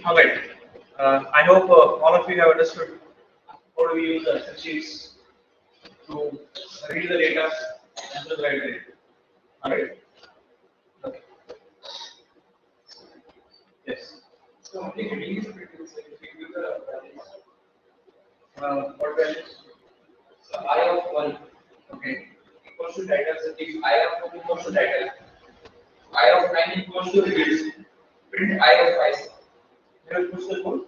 All right. I hope all of you have understood how do we use the Excel sheets to read the data and to write the data. All right. Okay. Yes. So I think it is pretty good if you give the values. What values? So I of 1 Okay. equals to title. So if I of 1 equals to title, I of 9 equals to reads. Print I of 5. Here push the code.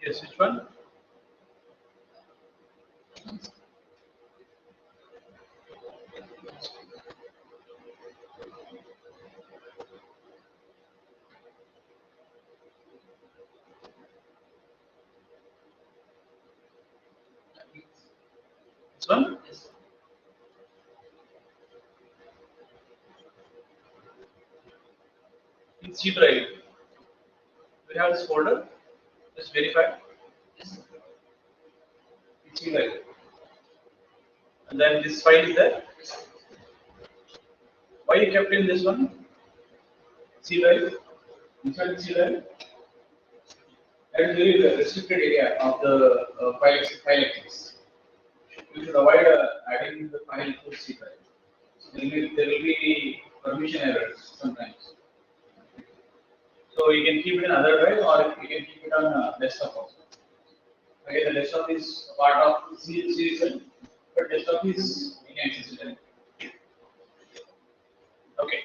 Yes, which one? This one? In C drive. We have this folder. Just verify. In C drive. And then this file is there. Why you kept in this one? C drive. Inside C drive. That is really the restricted area of the file access. You should avoid adding the file to C drive. There will be permission errors sometimes. So you can keep it in other drive or you can keep it on desktop also. Again, the desktop is a part of C drive, but desktop is inaccessible. Okay.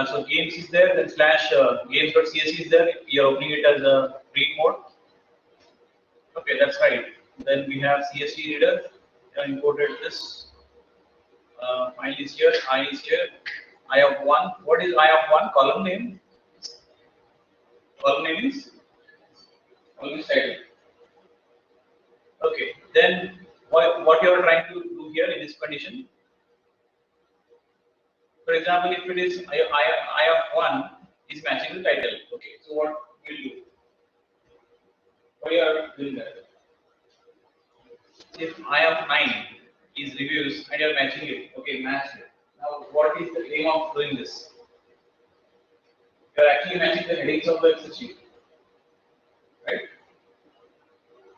So games is there, then slash games.csv is there. You're opening it as a read mode. Okay, that's right. Then we have CSV reader. I imported this. File is here. I is here. I of 1. What is I of 1? Column name. Column name is title. Okay. Then what you are trying to do here in this condition? For example, if it is I of 1 is matching the title. Okay. So what will you do? What you are doing that? If I of 9 is reviews and you are matching it, okay, match it. Now, what is the aim of doing this? You are actually matching the headings of the Excel sheet, right?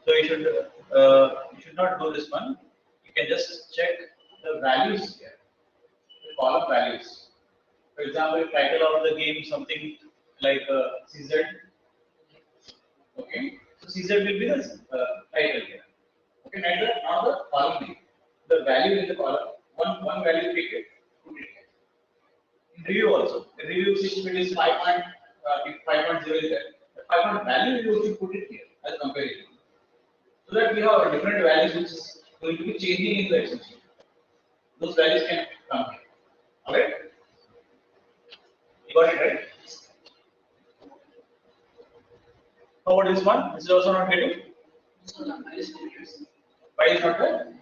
So you should not do this one. You can just check the values here, the column values. For example, if title of the game something like CZ, okay. So CZ will be the title here. Okay, not the column name. The value in the column, one value pick it, put it here. In review also, the review system is 5.0 is there. The 5 value you should put it here as comparison. So that we have different values which is going to be changing in the Excel sheet. Those values can come here. Alright? You got it right? How about this one? This is also not getting? Why is not there?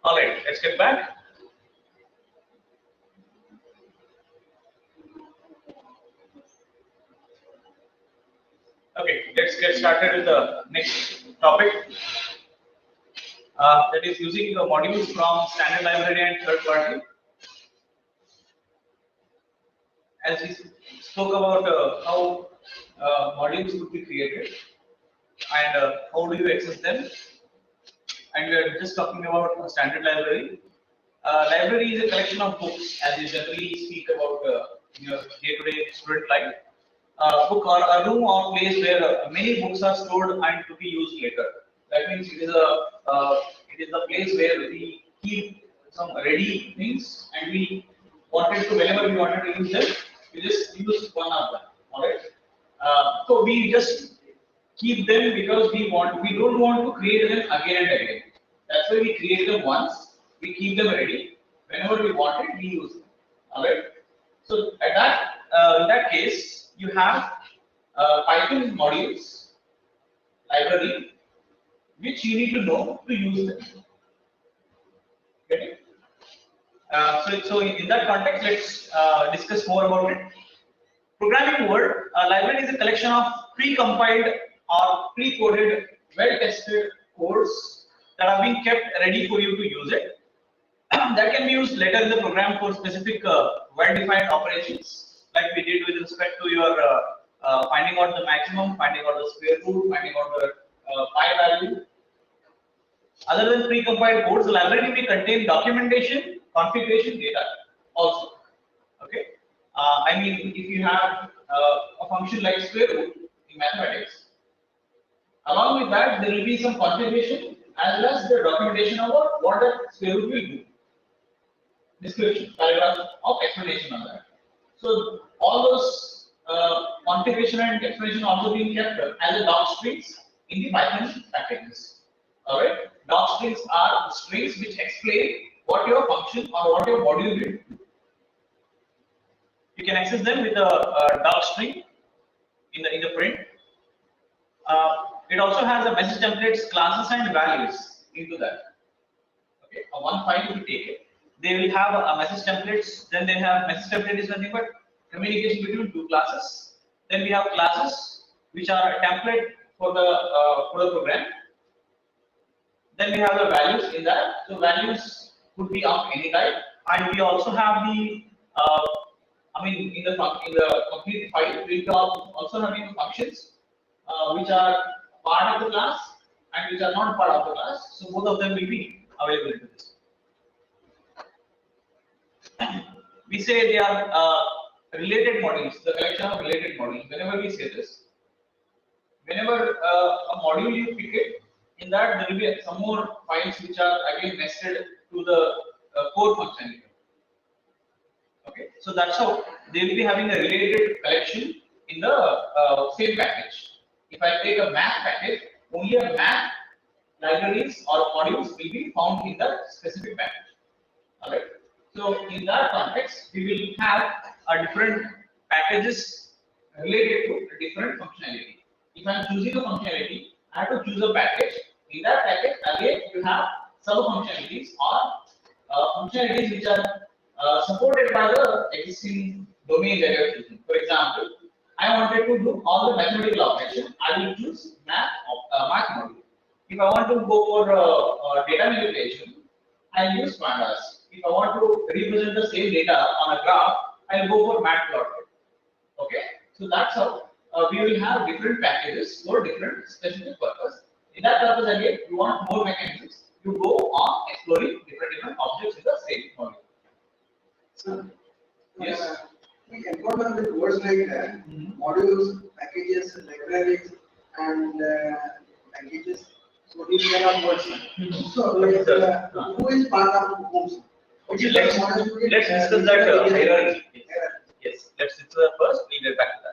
Alright, let's get back. Okay, let's get started with the next topic. That is using the modules from standard library and third party. As we spoke about how modules could be created and how do you access them, and we are just talking about a standard library. Library is a collection of books, as you generally speak about your day-to-day student life. Book or a room or place where many books are stored and to be used later. That means it is a place where we keep some ready things and we wanted to, whenever we wanted to use them, we just use one of them. Alright. So we just keep them because we don't want to create them again and again. That's why we create them once, we keep them ready. Whenever we want it, we use them. Alright. So at that in that case, you have Python modules library which you need to know to use them. Okay. So in that context, let's discuss more about it. Programming word library is a collection of pre-compiled or pre-coded, well-tested codes that are being kept ready for you to use it. That can be used later in the program for specific well-defined operations, like we did with respect to your finding out the maximum, finding out the square root, finding out the pi value. Other than pre-compiled codes, the library may contain documentation, configuration data also. Okay. I mean, if you have a function like square root in mathematics, along with that, there will be some configuration as well as the documentation about what the square root will do. Description, paragraph of explanation on that. So all those configuration and explanation also being kept as a doc strings in the Python packages. All right, doc strings are strings which explain what your function or what your module will do. You can access them with a doc string in the print. It also has a message templates, classes, and values into that. Okay, one file if you take it, they will have a message templates. Then they have message template is nothing but communication between two classes. Then we have classes which are a template for the program. Then we have the values in that. So values could be of any type, and we also have the I mean in the complete file we also having functions which are part of the class and which are not part of the class. So both of them will be available into this. We say they are related modules, the collection of related modules. Whenever we say this, whenever a module you pick it, in that there will be some more files which are again nested to the core functionality. Okay, so that's how they will be having a related collection in the same package. If I take a math package, only a math libraries or modules will be found in the specific package. Alright. So in that context, we will have a different packages related to a different functionality. If I am choosing a functionality, I have to choose a package. In that package, again, you have sub functionalities or functionalities which are supported by the existing domain that you are choosing. For example, I wanted to do all the mathematical operations. I will choose math module. If I want to go for data manipulation, I'll use pandas. If I want to represent the same data on a graph, I'll go for matplotlib. Okay, so that's how we will have different packages for different specific purpose. In that purpose, again, you want more mechanisms. You go on exploring different objects in the same module. So, Yes. we encounter with words like modules, packages, libraries, and packages. So these are all words. So, like, who is part of whom? Okay, let's discuss that hierarchy. Yes, let's discuss that first. We'll get back to that.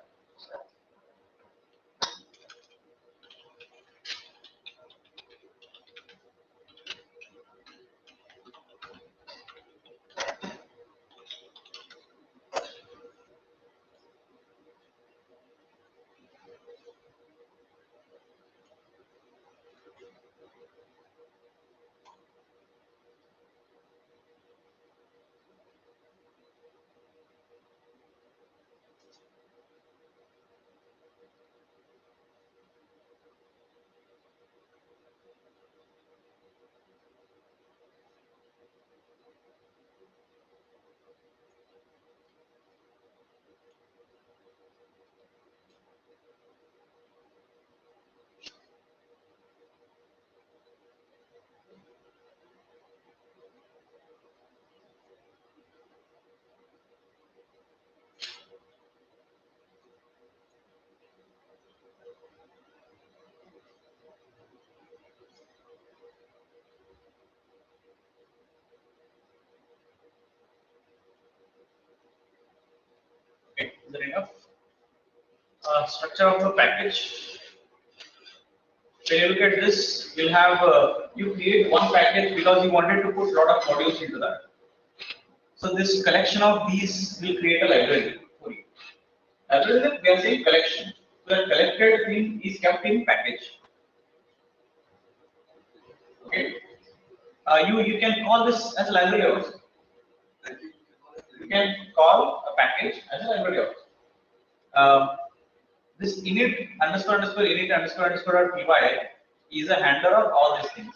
Okay, is that enough? Structure of the package. when you look at this, you'll have you create one package because you wanted to put a lot of modules into that. So this collection of these will create a library for you. Library, we are saying collection. So the collected thing is kept in package. Okay. You can call this as a library also. You can call a package as a library also. This init underscore underscore init underscore underscore py is a handler of all these things.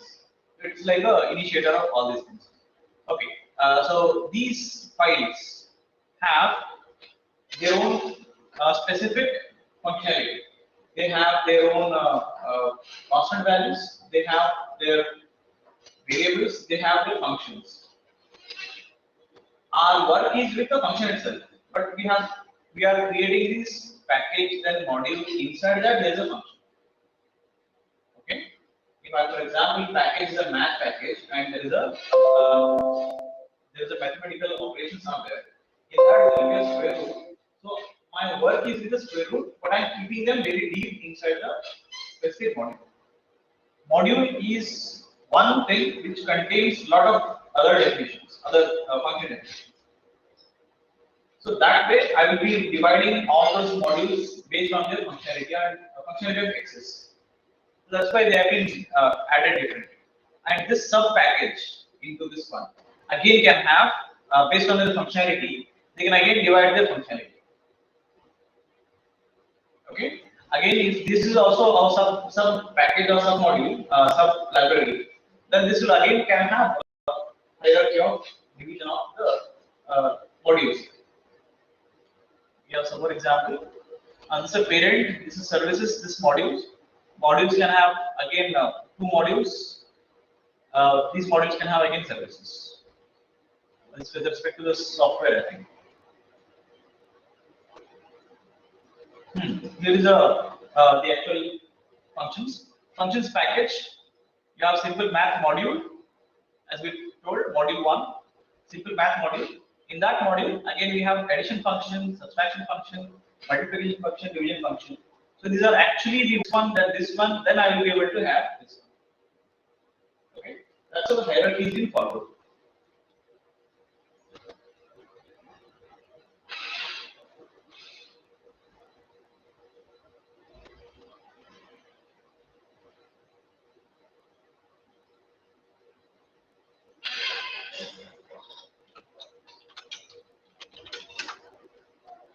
It's like a initiator of all these things. Okay. So these files have their own specific functionality. They have their own constant values. They have their variables. They have their functions. Our work is with the function itself, but we are creating this package and module. Inside that there is a function. Okay. If I, for example, package is a math package and there is a mathematical operation somewhere. In that there will be a square root. So my work is with the square root, but I am keeping them very deep inside the specific module. Module is one thing which contains lot of other definitions, other function definitions. So that way, I will be dividing all those modules based on their functionality and functionality of access. So that's why they have been added differently. And this sub package into this one again can have based on their functionality, they can again divide their functionality. Okay. Again, if this is also a sub package or sub module, sub library, then this will again can have a hierarchy of division of the modules. We have some more example. This is a parent, this is services, this modules. Modules can have again two modules. These modules can have again services. This with respect to the software, I think. Here is the actual functions. Functions package. You have simple math module, as we told, module 1, simple math module. In that module, again we have addition function, subtraction function, multiplication function, division function. So these are actually the one, this one, then I will be able to have this one. Okay, that's how the hierarchy is being followed.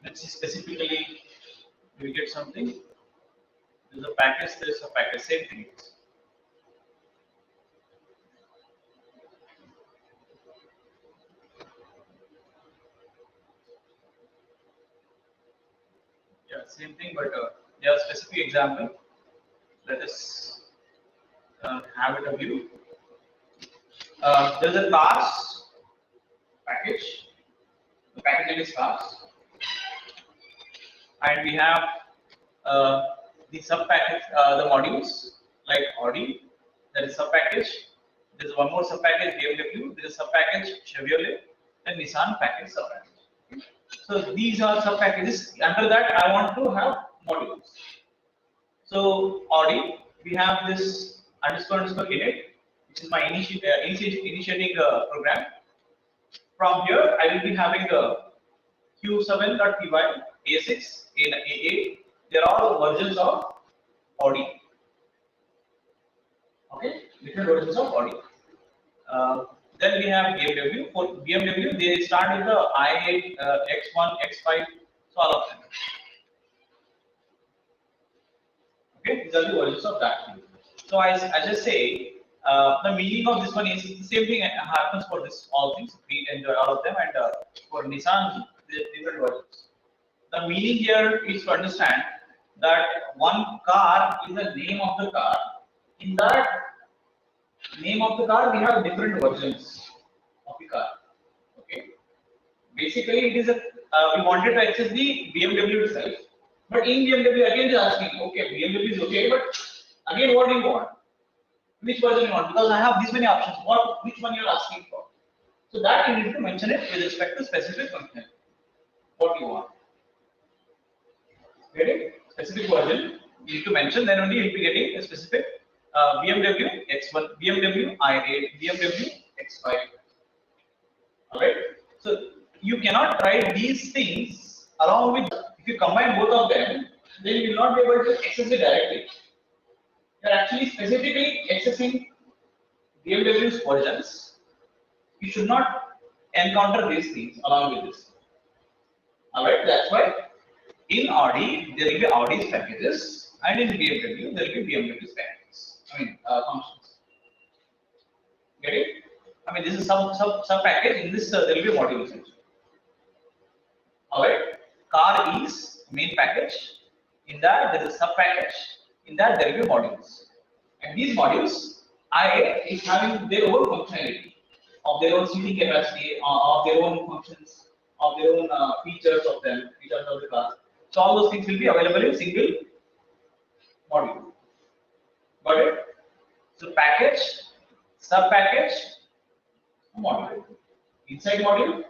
Let's see specifically, we get something. There's a package, there's a package, same thing. Yeah, same thing, but they have a specific example. Let us have it a view. There's a cars package. The package name is cars. And we have the sub package, the modules like Audi, there is sub package. There's one more sub package BMW. There is sub package Chevrolet and Nissan package sub package. So these are sub packages. Under that, I want to have modules. So Audi, we have this underscore underscore init, which is my initiating program. From here, I will be having the Q7.py, A6, A8. They're all versions of Audi. Okay, different versions of Audi. Then we have BMW. For BMW, they start with the i8, X1, X5, so all of them. Okay, these are the versions of that. So I just say the meaning of this one is the same thing happens for this all things. We enjoy all of them, and for Nissan, different versions. The meaning here is to understand that one car is the name of the car. In that name of the car, we have different versions of the car. Okay. Basically, it is a we wanted to access the BMW itself, but in BMW again they are asking, okay, BMW is okay, but again, what do you want? Which version you want? Because I have these many options. Which one you are asking for? So that you need to mention it with respect to specific function. What you want? Get it? Specific version you need to mention. Then only you'll be getting a specific BMW X1, BMW i8, BMW X5. Alright. So you cannot write these things along with. If you combine both of them, then you will not be able to access it directly. You are actually specifically accessing BMW's versions. You should not encounter these things along with this. Alright, that's why in Audi there will be Audi's packages, and in BMW there will be BMW's packages. Functions. Get it? This is some package. In this there will be modules. Alright, car is main package. In that there is a sub package. In that there will be modules, and these modules IA is having their own functionality of their own seating capacity, of their own functions, of their own features of them, features of the car. So all those things will be available in single module. Got it? So package, sub package, module. Inside module.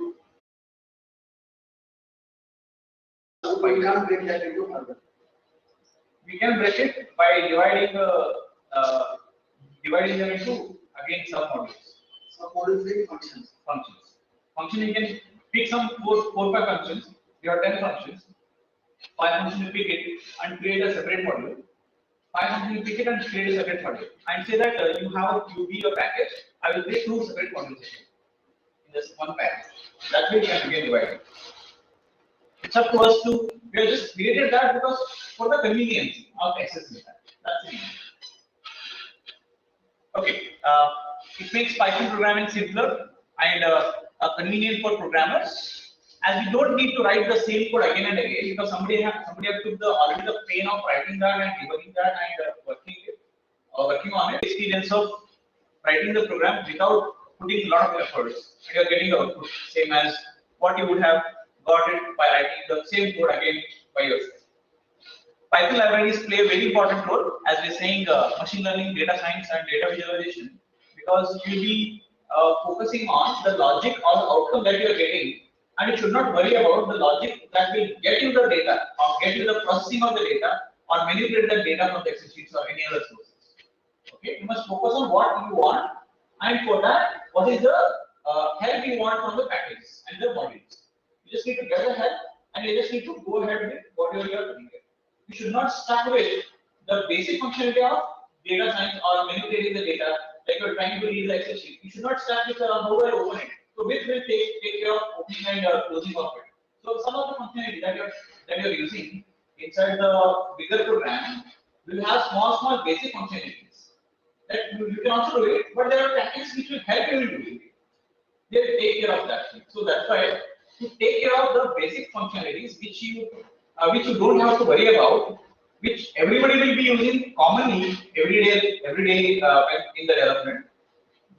We can't break that into further. We can break it by dividing them into again sub modules. Sub modules like functions. Function you can pick some four five functions. There are 10 functions. 5 functions you pick it and create a separate module. 5 functions you pick it and create a separate module. And say that you have a QB or package. I will create 2 separate modules in this one package. That way we can again divide it. It's up to us to. We have just created that because for the convenience of accessing that. That's it. Okay. It makes Python programming simpler and convenient for programmers, as we don't need to write the same code again and again, because somebody have took already the pain of writing that and debugging that and working on it. Experience of writing the program without putting a lot of efforts, and you are getting the output same as what you would have got it by writing the same code again by yourself. Python libraries play a very important role, as we're saying, machine learning, data science, and data visualization, because you'll be focusing on the logic or the outcome that you're getting, and you should not worry about the logic that will get you the data or get you the processing of the data or manipulate the data from the Excel sheets or any other sources. Okay, you must focus on what you want, and for that, what is the help you want from the packages and the modules. You just need to get the help, and you just need to go ahead with whatever you are doing. You should not start with the basic functionality of data science or manipulating the data, like you're trying to read the Excel sheet. You should not start with how do I open it. So which will take care of opening and closing of it. So some of the functionality that you're using inside the bigger program will have small basic functionalities that you can also do it, but there are packages which will help you in doing it. They will take care of that thing. So that's why to take care of the basic functionalities which you don't have to worry about, which everybody will be using commonly every day in the development.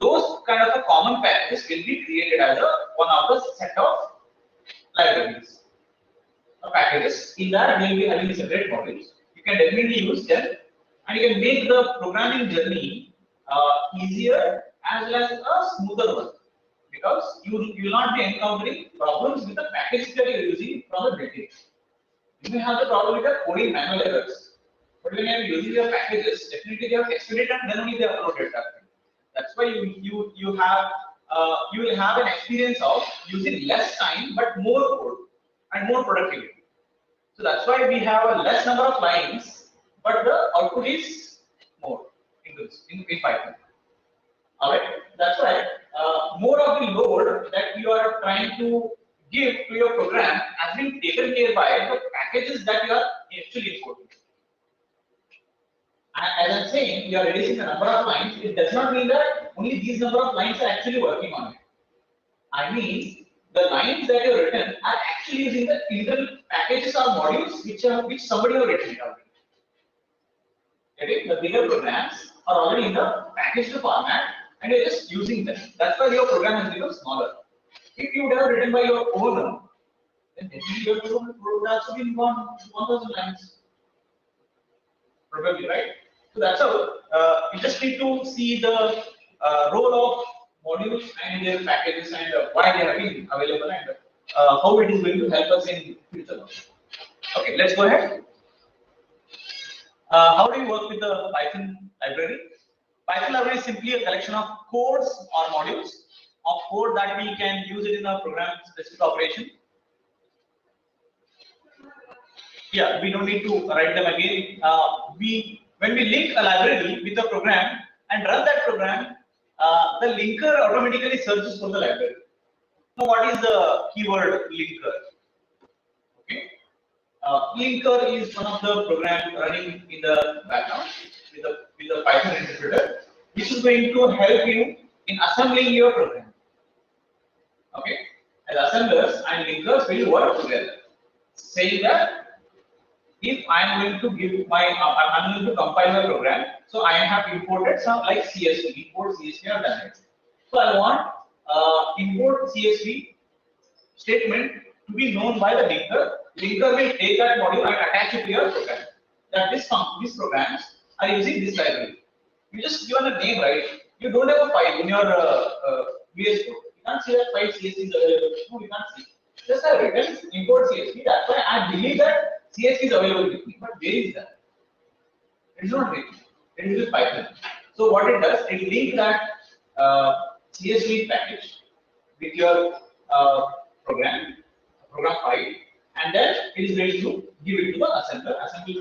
Those kind of a common packages will be created as one of the set of libraries or packages. In that, we will be having separate modules. You can definitely use them, and you can make the programming journey easier as well as a smoother one, because you will not be encountering problems with the packages that you are using from the built-in. You may have the problem with the coding manual errors, but when you are using your packages, definitely they are expedited and then only they are uploaded. That's why you will have an experience of using less time but more code and more productivity. So that's why we have a less number of lines, but the output is more in Python. Alright, that's why more of the load that you are trying to give to your program has been taken care by the packages that you are actually importing. And as I'm saying, you are reducing the number of lines. It does not mean that only these number of lines are actually working on it. I mean, the lines that you have written are actually using the internal packages or modules which somebody has written already. Okay? The bigger programs are already in the packaged format, and you're just using them. That's why your program has become smaller. If you would have written by your own, then definitely your program should be 1,000 lines. Probably, right? So that's how you just need to see the role of modules and their packages and why they are being available and how it is going to help us in future. Okay, let's go ahead. How do you work with the Python library? Python library is simply a collection of codes or modules of code that we can use it in a program specific operation. Yeah, we don't need to write them again. When we link a library with a program and run that program, the linker automatically searches for the library. Now, what is the keyword linker? Okay, linker is one of the programs running in the background with the Python interpreter, which is going to help you in assembling your program. Okay, as assemblers and linkers will work together, saying that if I am going to give my, I'm going to compile my program, so I have imported some like CSV, import CSV or done it. So I want import CSV statement to be known by the linker. Linker will take that module and attach it to your program. That these programs are using this library. You just given a name, right? You don't have a file in your VS Code. You can't see that file CSV is available. No, you can't see. Just have written import CSV. That's why I believe that CSV is available with me. But where is that? It is not written. It is with Python. So what it does, it links that CSV package with your program file, and then it is ready to give it to the assembler.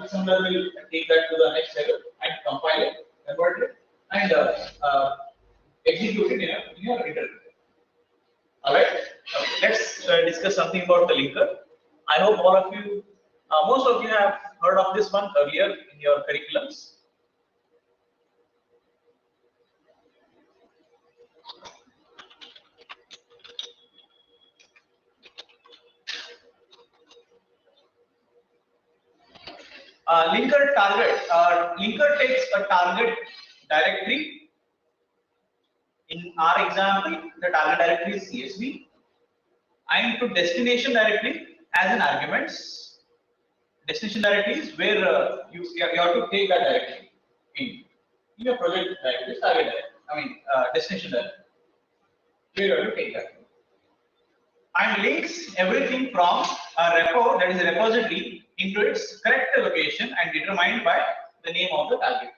Assembler will take that to the next level and compile it, convert it, and execute it in your interpreter. All right. Okay. Let's discuss something about the linker. I hope all of you, most of you have heard of this one earlier in your curriculums. Linker takes a target directory. In our example, the target directory is CSV, and to destination directory as an arguments. Destination directory is where you have to take that directory in your project directory, target directory. Destination directory. Where you have to take that. And links everything from a repo, that is a repository, into its correct location and determined by the name of the target.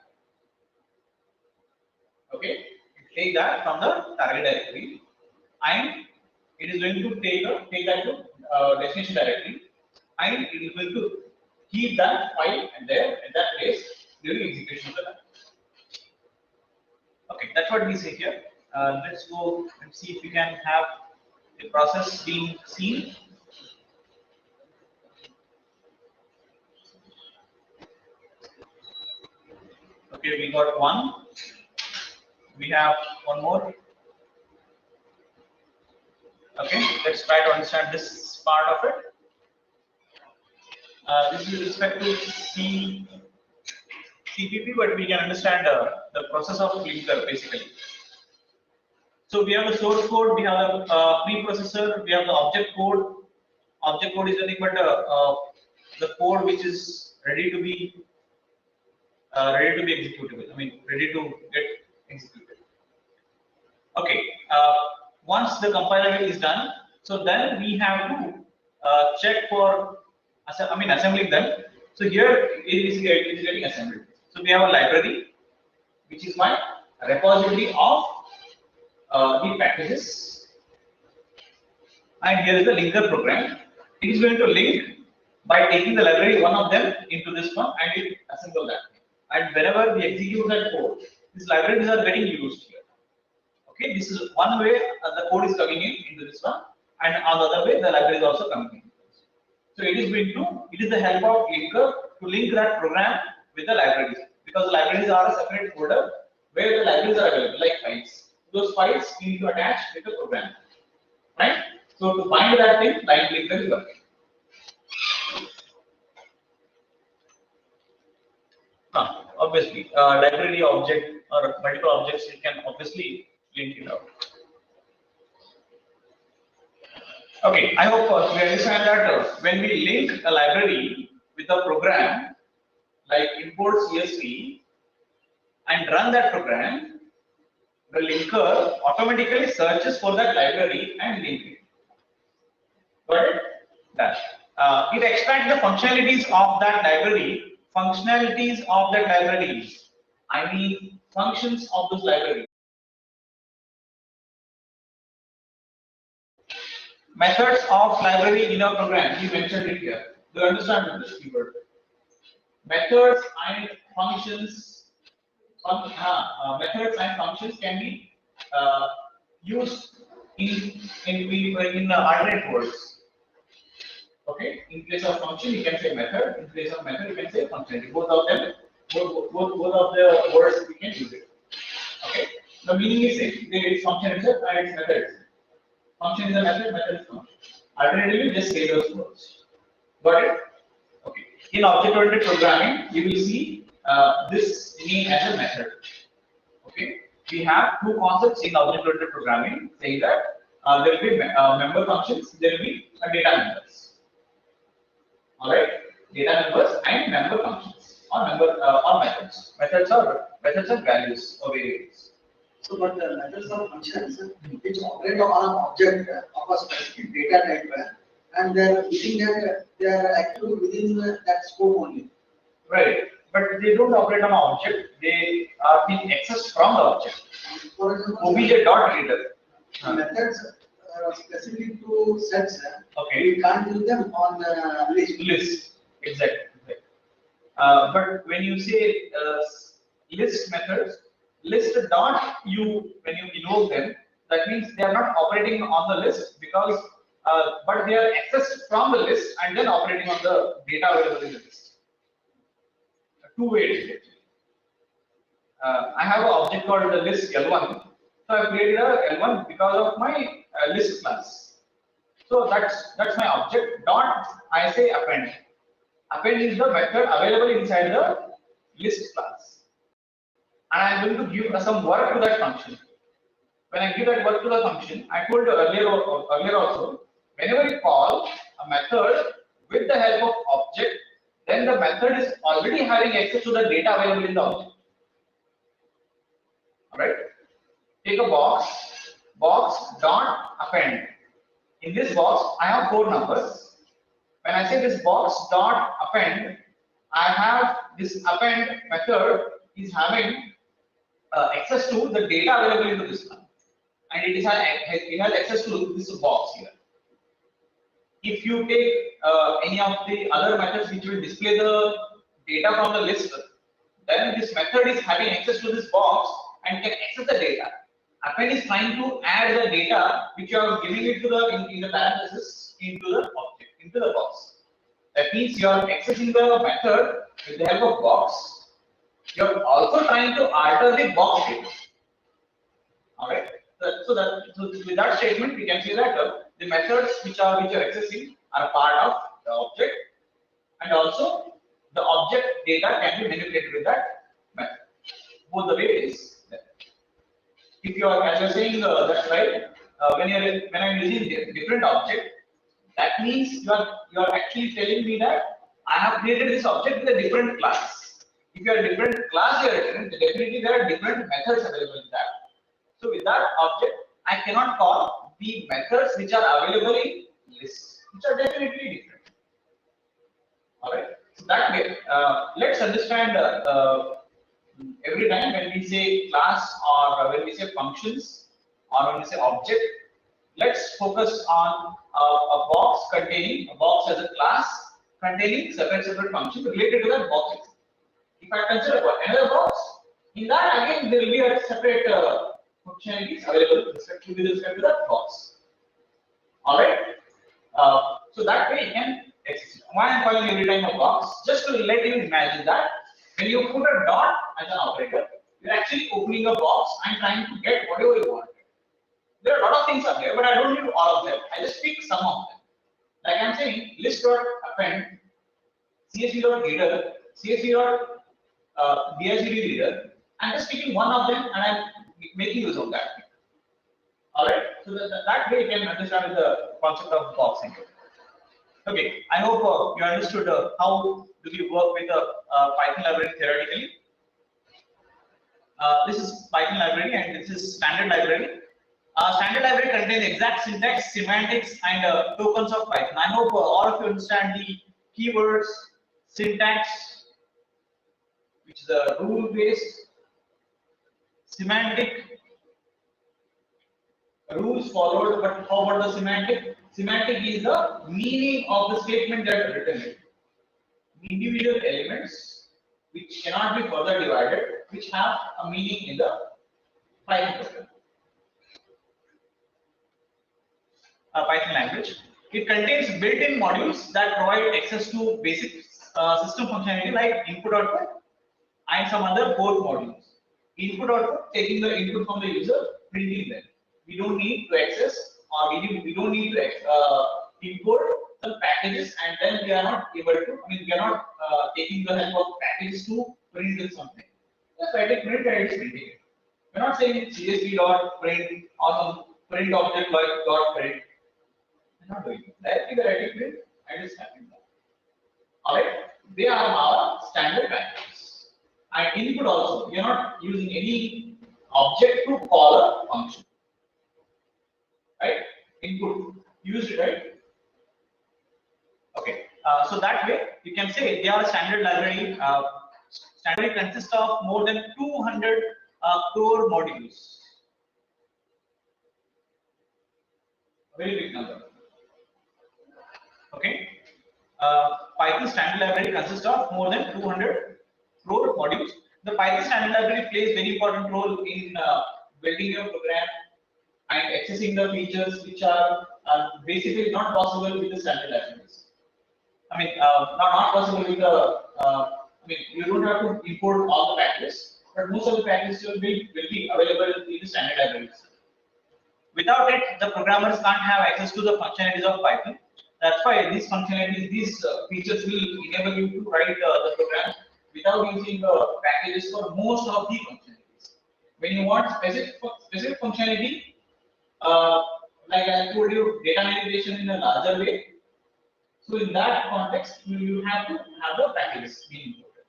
Okay, take that from the target directory, and it is going to take that to destination directory, and it is going to keep that file and there at that place during execution of the library. Okay, that's what we say here. Let's go and see if we can have the process being seen. Okay, we got one. We have one more. Okay, let's try to understand this part of it. This is with respect to CPP, but we can understand the process of linker basically. So we have the source code, we have the preprocessor, we have the object code. Object code is nothing but the code which is ready to be executable. Ready to get executed. Okay. Once the compiler is done, so then we have to check for assembling them. So here it is getting assembled. So we have a library, which is my repository of the packages, and here is the linker program. It is going to link by taking the library, one of them, into this one, and it assemble that. And whenever we execute that code, these libraries are getting used here. Okay, this is one way the code is coming into this one, and on the other way the library is also coming in. So it is the help of linker to link that program with the libraries, because the libraries are a separate folder where the libraries are available, like files. Those files need to attach with the program, right? So to find that thing, line linker is working. Obviously, library object or multiple objects, you can obviously link it out. Okay, I hope we understand that when we link a library with a program like import CSV and run that program, the linker automatically searches for that library and link it. Got it? That. It extracts the functionalities of that library. functions of this library. Methods of library in a program. We mentioned it here. Do you understand this keyword? Methods and functions. Methods and functions can be used in alternate words. Okay. In place of function, you can say method. In place of method, you can say functionality. Both of them, both of the words we can use it. Okay. The meaning is same. It's function itself and its method. Function is a method, method is function. Alternatively, just say those words. Got it? Okay. In object-oriented programming, you will see this name as a method. Okay. We have two concepts in object-oriented programming saying that there will be member functions, there will be data members. All right. Data members and member functions or methods. Methods are values or variables. So, but the methods of functions which operate on an object of a specific data type, and they are within that they are actually within that scope only. Right, but they don't operate on an object. They are being accessed from the object. For example, obj.reader. methods specific to sets. Okay. We can't use them on list. Exactly. But when you say list methods, list dot you when you invoke them, that means they are not operating on the list because but they are accessed from the list and then operating on the data available in the list. Two ways actually. I have an object called the list L1. So I created a L1 because of my list class. So that's my object. Dot I say append. Append is the method available inside the list class. And I am going to give some work to that function. When I give that work to the function, I told you earlier also, whenever you call a method with the help of object, then the method is already having access to the data available in the object. Alright? Take a box dot append. In this box, I have 4 numbers. When I say this box dot append, I have this append method is having access to the data available in this one, and it has access to this box here. If you take any of the other methods which will display the data from the list, then this method is having access to this box and can access the data. Append is trying to add the data which you are giving it to the in the parenthesis into the object, into the box. That means you are accessing the method with the help of box. You are also trying to alter the box data. All right. So with that statement, we can say that the methods which are accessing are a part of the object, and also the object data can be manipulated with that method. Both the way it is there. If you are, as you are saying, that's right. When I'm using different object, that means you are actually telling me that I have created this object with a different class. If you are a different class you are written, definitely there are different methods available in that. So with that object, I cannot call the methods which are available in lists, which are definitely different. Alright. So that way, let's understand every time when we say class or when we say functions or when we say object, let's focus on a box as a class containing separate functions related to that box itself. If I consider another box, in that again there will be a separate functionalities available with respect to that box. Alright. So that way you can access it. Why I am calling every time a box? Just to let you imagine that when you put a dot as an operator, you are actually opening a box and trying to get whatever you want. There are a lot of things are there, but I don't need all of them. I just pick some of them. Like I am saying, list.append, csv.reader, csv.dict reader. I am just picking one of them and I am making use of that. Alright, so that way you can understand the concept of boxing. Okay, I hope you understood how do we work with a Python library theoretically. This is Python library and this is standard library. Standard library contains exact syntax, semantics, and tokens of Python. I hope all of you understand the keywords, syntax, which is the rule-based, semantic rules followed, but how about the semantic? Semantic is the meaning of the statement that is written. Individual elements which cannot be further divided, which have a meaning in the Python program. Python language. It contains built-in modules that provide access to basic system functionality like input output and some other core modules. Input output, taking the input from the user, printing them. We don't need to access or we don't need to import some packages, and then we are not able to. I mean, we are not taking the help of packages to print with something. Just write a print and it's printing it. We're not saying it's csv dot print or some print object like dot print. We're not doing it. Directly the writing print and it's happening. Alright, they are our standard packages. And input also, we are not using any object to call a function. Right? Input used, right? Okay. So that way you can say they are a standard library. Standard consists of more than 200 core modules. Very big number. Okay. Python standard library consists of more than 200 core modules. The Python standard library plays very important role in building your program and accessing the features which are basically not possible with the standard libraries. I mean, not possible with the. I mean, you don't have to import all the packages, but most of the packages will be available in the standard libraries. Without it, the programmers can't have access to the functionalities of Python. That's why these functionalities, these features will enable you to write the program without using packages for most of the functionalities. When you want specific functionality, like I told you, data manipulation in a larger way. So in that context, you have to have the packages being imported.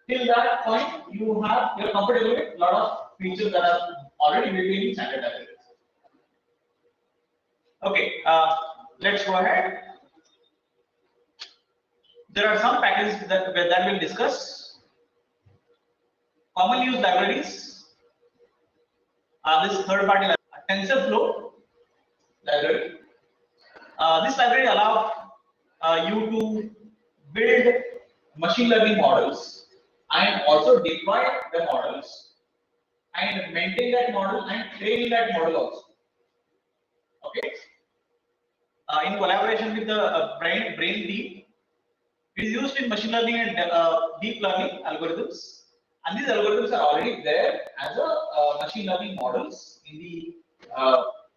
Till that point, you're comfortable with a lot of features that are already built in standard libraries. Okay, let's go ahead. There are some packages that we'll discuss. Common use libraries. This third-party library, TensorFlow library. This library allows you to build machine learning models and also deploy the models and maintain that model and train that model also. Okay. In collaboration with the brain team, it is used in machine learning and deep learning algorithms, and these algorithms are already there as a machine learning models in the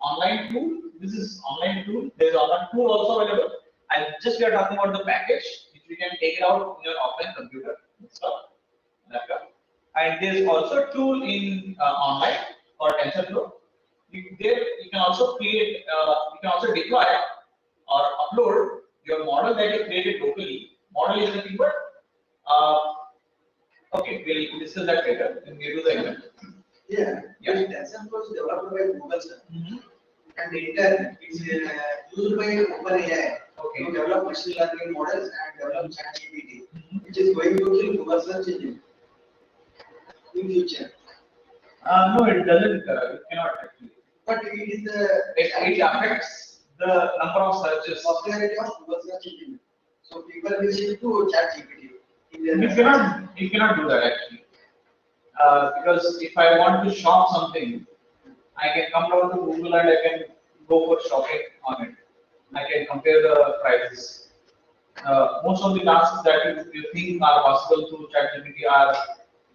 online tool. This is online tool. There is online tool also available. And just we are talking about the package, which we can take it out in your offline computer, laptop. And there is also a tool in online for TensorFlow. You can also create, you can also deploy or upload your model that you created locally. Model is nothing but okay, we'll discuss that later when we do the event. Yeah. TensorFlow is developed by Google, sir. And the internet is used by OpenAI to develop machine learning models and develop ChatGPT, which is going to kill Google search engine in future. No, it doesn't. It cannot actually. But it is it affects the number of searches. Popularity of Google search engine. So people will shift to ChatGPT. You cannot do that actually. Because if I want to shop something, I can come down to Google and I can go for shopping on it. I can compare the prices. Most of the tasks that you think are possible through ChatGPT are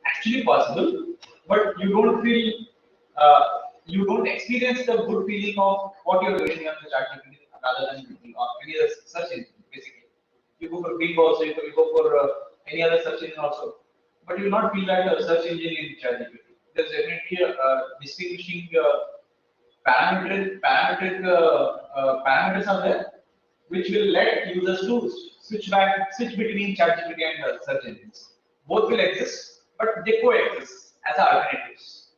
actually possible, but you don't feel, you don't experience the good feeling of what you're doing on the ChatGPT rather than Google or any other search engine. Basically, you go for Bing also, you go for any other search engine also, but you will not feel like a search engine in ChatGPT. There's definitely distinguishing parameters are there, which will let users to switch between ChatGPT and search engines. Both will exist, but they coexist as alternatives.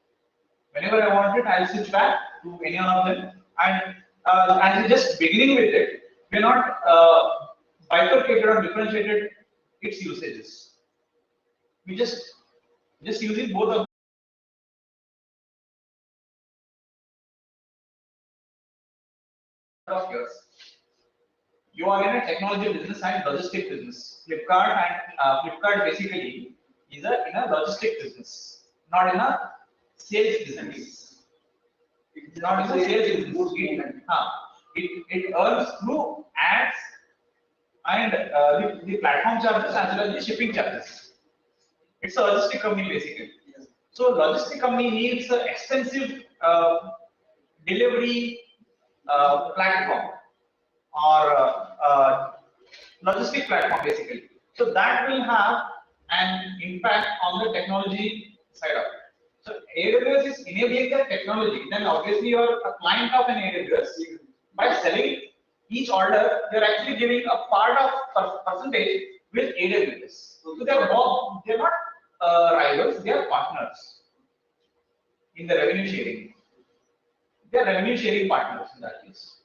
Whenever I want it, I'll switch back to any one of them. And as we're just beginning with it, we're not bifurcated or differentiated its usages. We just using both of of yours. You are in a technology business and logistic business. Flipkart basically is in a logistic business, not in a sales business. It's not in a sales business. It earns through ads and the platform charges as well as the shipping charges. It's a logistic company basically. So logistic company needs an expensive delivery platform or logistic platform basically. So that will have an impact on the technology side of it. So AWS is enabling the technology. Then obviously you are a client of an AWS. By selling each order, you are actually giving a part of percentage with AWS. So they are not rivals, they are partners in the revenue sharing. They are revenue sharing partners in that case.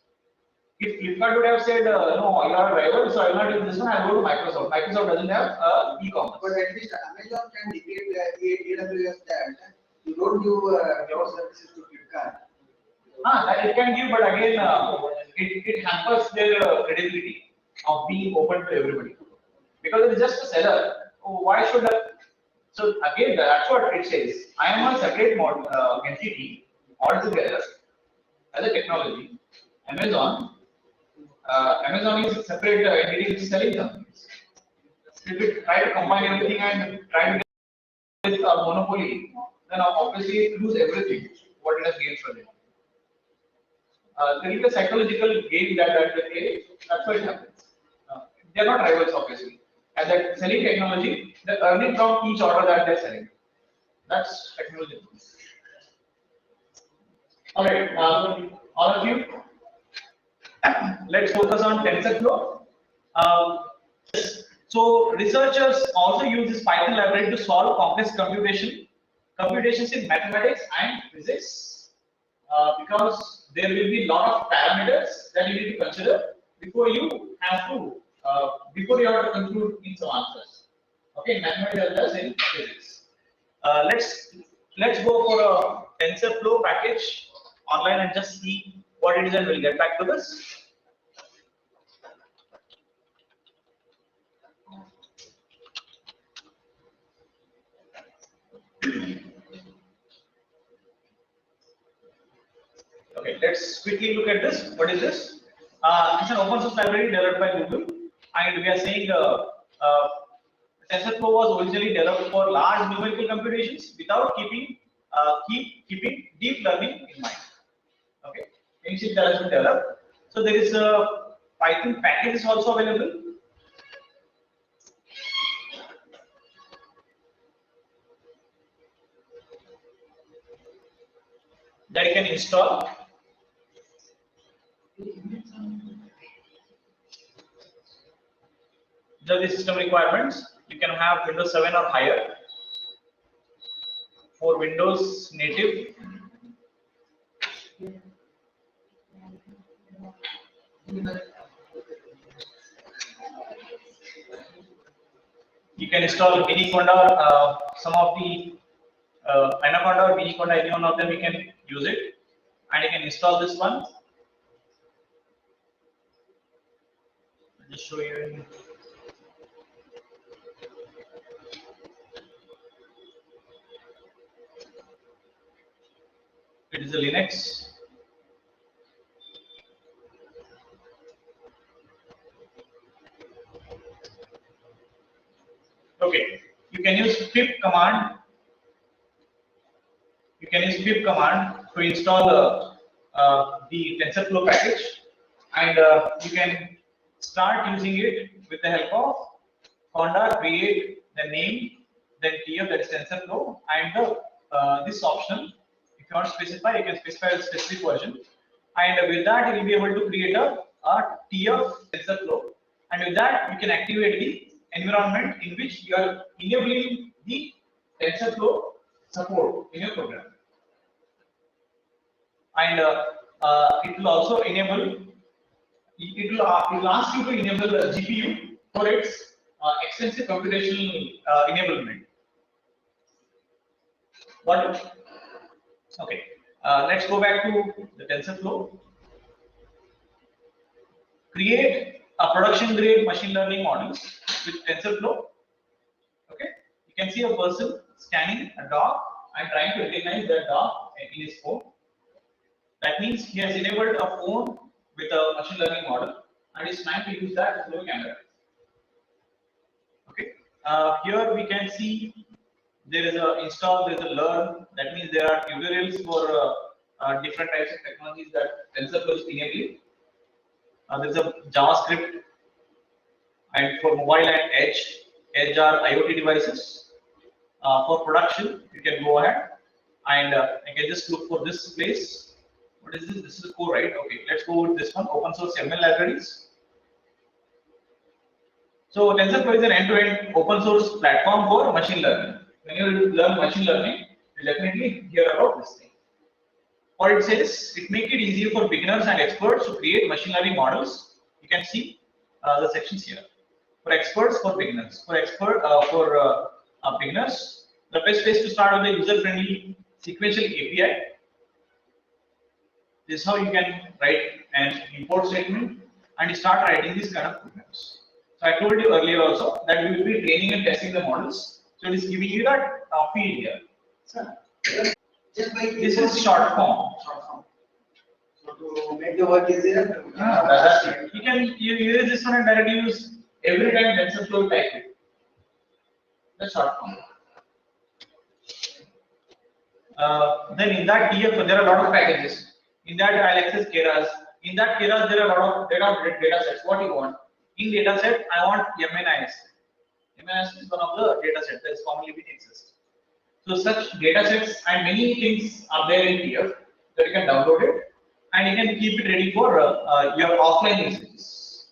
If Flipkart would have said, no, you are a rival, so I will not use this one, I will go to Microsoft. Microsoft doesn't have e-commerce. But at least Amazon can dictate AWS that you don't give your services to Flipkart. That it can give, but again, it hampers their credibility of being open to everybody. Because it is just a seller. Why should so again, that's what it says. I am a separate entity altogether as a technology. Amazon is a separate entity which is selling something. If we try to combine everything and try to get a monopoly, then obviously it loses everything what it has gained from it. There is a psychological game that they play. That's why it happens. They are not rivals, obviously. And that selling technology, they're earning from each order that they're selling. That's technology. All right, all of you, let's focus on TensorFlow. So researchers also use this Python library to solve complex computations in mathematics and physics, because there will be a lot of parameters that you need to consider before you have to conclude in some answers. Okay, in mathematics as well as in physics. Let's go for a TensorFlow package online and just see what it is, and we'll get back to this. Okay, let's quickly look at this. What is this? It's an open source library developed by Google, and we are saying TensorFlow was originally developed for large numerical computations without keeping deep learning in mind. Okay, initially that has been developed. So there is a Python package is also available. That you can install. The system requirements, you can have Windows 7 or higher. For Windows native, you can install Miniconda or some of the Anaconda or Miniconda, any one of them you can use it, and you can install this one. I'll just show you. It is a Linux. Okay, you can use pip command. You can use pip command to install the TensorFlow package, and you can start using it with the help of conda create the name, then tf, that is TensorFlow, and this option. If you want to specify, you can specify a specific version, and with that you will be able to create a tf TensorFlow, and with that you can activate the environment in which you are enabling the TensorFlow support in your program, and it will also enable. It will ask you to enable the GPU for its extensive computational enablement. What? Okay. Let's go back to the TensorFlow. create a production grade machine learning models with TensorFlow. Okay, you can see a person scanning a dog and trying to recognize that dog in his phone. That means he has enabled a phone with a machine learning model and is trying to use that as a camera. Okay, here we can see there is a install, there is a learn. That means there are tutorials for different types of technologies that TensorFlow is enabling. There is a JavaScript, and for mobile and edge are IoT devices. For production, you can go ahead and I can just look for this place. What is this? This is a core, right? Okay, let's go with this one. Open source ML libraries. So TensorFlow is an end-to-end open source platform for machine learning. When you learn machine learning, you definitely hear about this thing. What it says, it makes it easier for beginners and experts to create machine learning models. You can see the sections here. For experts, for beginners. For beginners, the best place to start with the user-friendly sequential API. This is how you can write an import statement and start writing these kind of programs. So I told you earlier also that we will be training and testing the models. So it is giving you that field here. This is short form. So to make the work easier, That's it. You can use this one and directly use every time TensorFlow type it. The short form. Then in that TF there are a lot of packages. In that I'll access Keras. In that Keras there are a lot of data sets. What you want? In data set I want MNIS. MNIS is one of the data sets that is commonly being accessed. So such data sets and many things are there in TF that you can download it and you can keep it ready for your offline usages.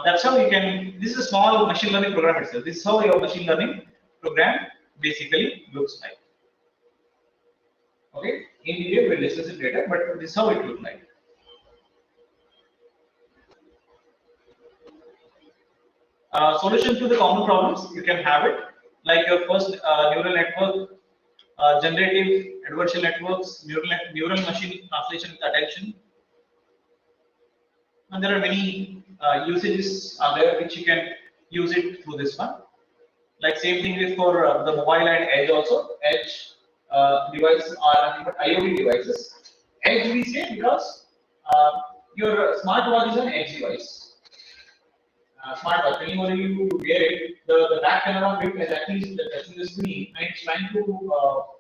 That's how you can. This is a small machine learning program itself. This is how your machine learning program basically looks like. Okay, in detail we'll discuss it later, but this is how it looks like. Solution to the common problems, you can have it like your first neural network, generative adversarial networks, neural machine translation with attention, and there are many usages are there which you can use it through this one. Like same thing with for the mobile and edge also. Edge devices are IoT devices. Edge we say because your smartwatch is an edge device. Smartwatch, whenever you wear it, the back camera of it is actually touching the screen and it's trying to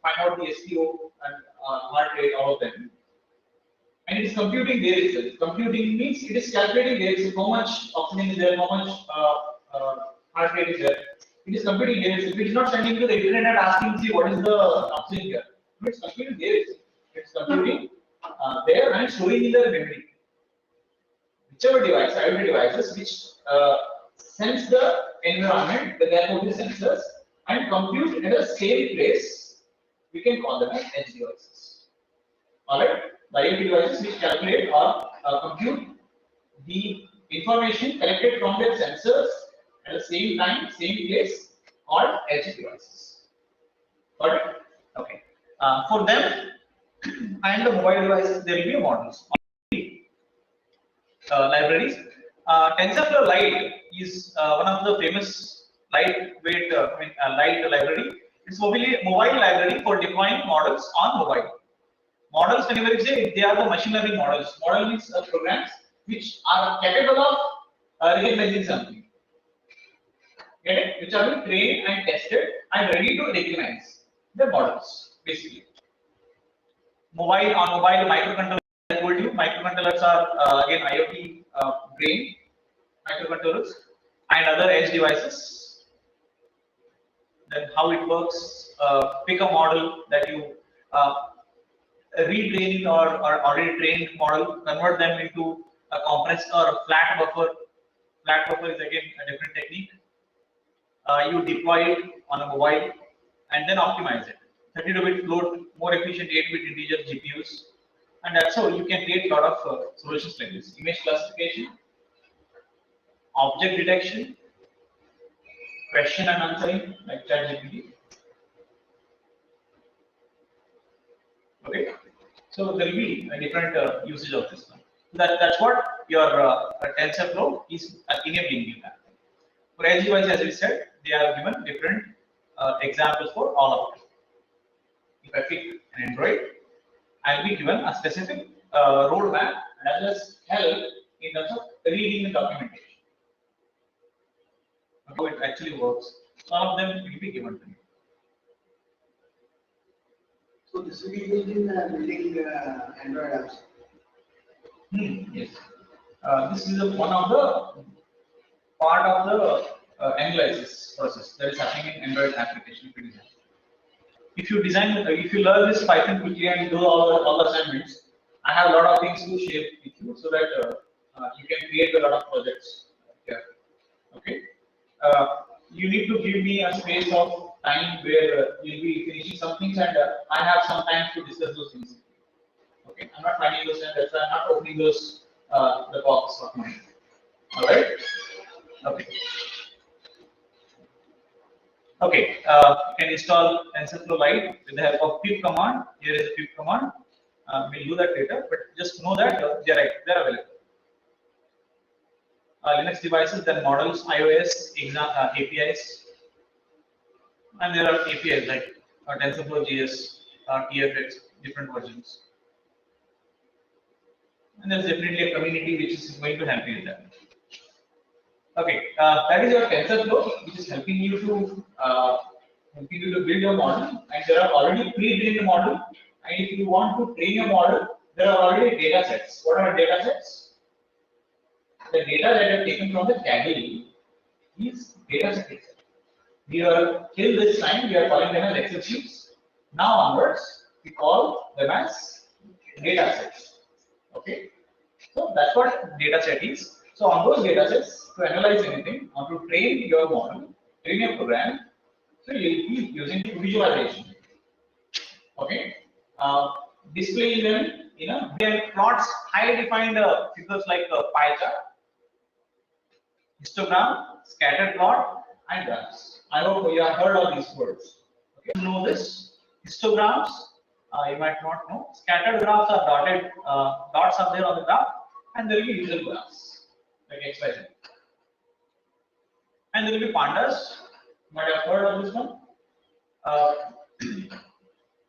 find out the SPO and heart rate, all of them. And it is computing there itself. Computing means it is calculating there itself, how much oxygen is there, how much heart rate is there. It is computing there itself. It is not sending to the internet asking, see what is the oxygen here. No, it's computing there itself. It's computing there and storing in the memory. Whichever device, IoT devices, which sense the environment, therefore the sensors, and compute at the same place, we can call them as edge devices. Alright, the IoT devices which calculate or compute the information collected from their sensors at the same time, same place, called edge devices. Got it? Okay. For them and the mobile devices, there will be models. Libraries. TensorFlow Lite is one of the famous lightweight light library. It's mobile library for deploying models on mobile. Models, whenever you say they are the machine learning models. Model means programs which are capable of recognizing something. Get it? Which are being trained and tested and ready to recognize the models, basically. Mobile microcontrollers. I told you microcontrollers are again IoT brain microcontrollers and other edge devices. Then how it works, pick a model that you retraining or already trained model, convert them into a compressed or flat buffer. Flat buffer is again a different technique. You deploy it on a mobile and then optimize it. 32-bit float, more efficient 8-bit integer GPUs. And that's how you can create a lot of solutions like this. Image classification, object detection, question and answering like ChatGPT. Okay, so there will be a different usage of this one. That's what your TensorFlow is enabling you that. For edge device, as we said, they are given different examples for all of them. If I pick an Android, I'll be given a specific roadmap and as well as help in terms of reading the documentation. How it actually works. Some of them will be given to me. So this will be used in building Android apps. Yes. This is one of the part of the analysis process that is happening in Android application. If you design, if you learn this Python quickly and do all the assignments, I have a lot of things to share with you so that you can create a lot of projects here. Okay. You need to give me a space of time where you'll be finishing some things and I have some time to discuss those things. Okay. I'm not finding those and that's why I'm not opening those the box of mine. All right. Okay. Okay, you can install TensorFlow Lite with the help of pip command. Here is a pip command. We'll do that later, but just know that they're available. Linux devices, then models, iOS, APIs, and there are APIs like TensorFlow JS, TFX, different versions. And there's definitely a community which is going to help you with that. Okay, that is your TensorFlow, which is helping you to build your model, and there are already pre-trained model. And if you want to train a model, there are already data sets. What are data sets? The data that are taken from the Kaggle is data sets. We are till this time we are calling them as Excel sheets. Now onwards, we call them as data sets. Okay, so that's what data set is. So on those data sets, to analyze anything or to train your model, train your program, so you'll be using visualization. Okay, displaying them in a plots, highly defined figures like a pie chart, histogram, scatter plot, and graphs. I hope you have heard of these words. Okay, you know this histograms. You might not know. Scattered graphs are dotted dots are there on the graph, and there will be usual graphs like X, Y, Z. And there will be pandas. You might have heard of this one.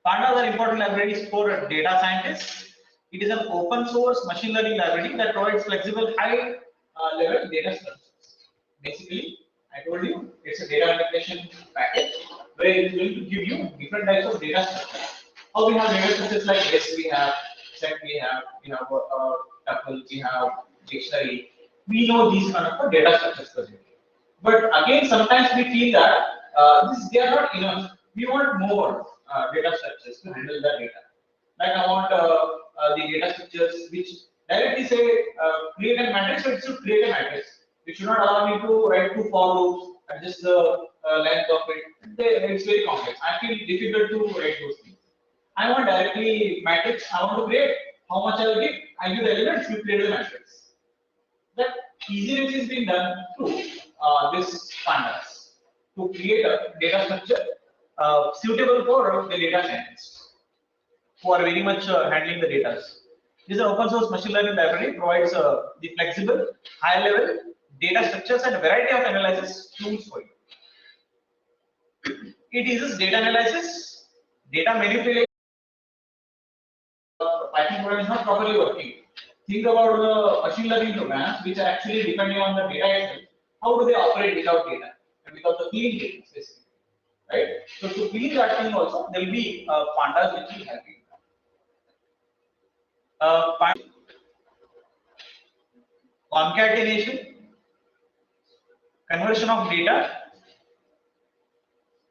Pandas are important libraries for data scientists. It is an open source machine learning library that provides flexible high level data structures. Basically, I told you it's a data manipulation package where it is going to give you different types of data structures. How we have data structures like list, we have set, we have tuple, we have dictionary. We know these kind of data structures. But again, sometimes we feel that they are not enough. We want more data structures to handle the data. Like I want the data structures which directly say create a matrix, so it should create a matrix. It should not allow me to write two for loops, adjust the length of it. It's very complex. I feel difficult to write those things. I want directly matrix. I want to create how much I will give. I give the elements, you create the matrix. That easiness is being done through this pandas to create a data structure suitable for the data scientists who are very much handling the data. This is an open source machine learning library, provides the flexible, high level data structures and a variety of analysis tools for you. It uses data analysis, data manipulation. Python program is not properly working. Think about the machine learning programs which are actually depending on the data itself. How do they operate without data and without the clean data, basically? Right? So to clean that thing also, there will be pandas which will help you. Concatenation, conversion of data,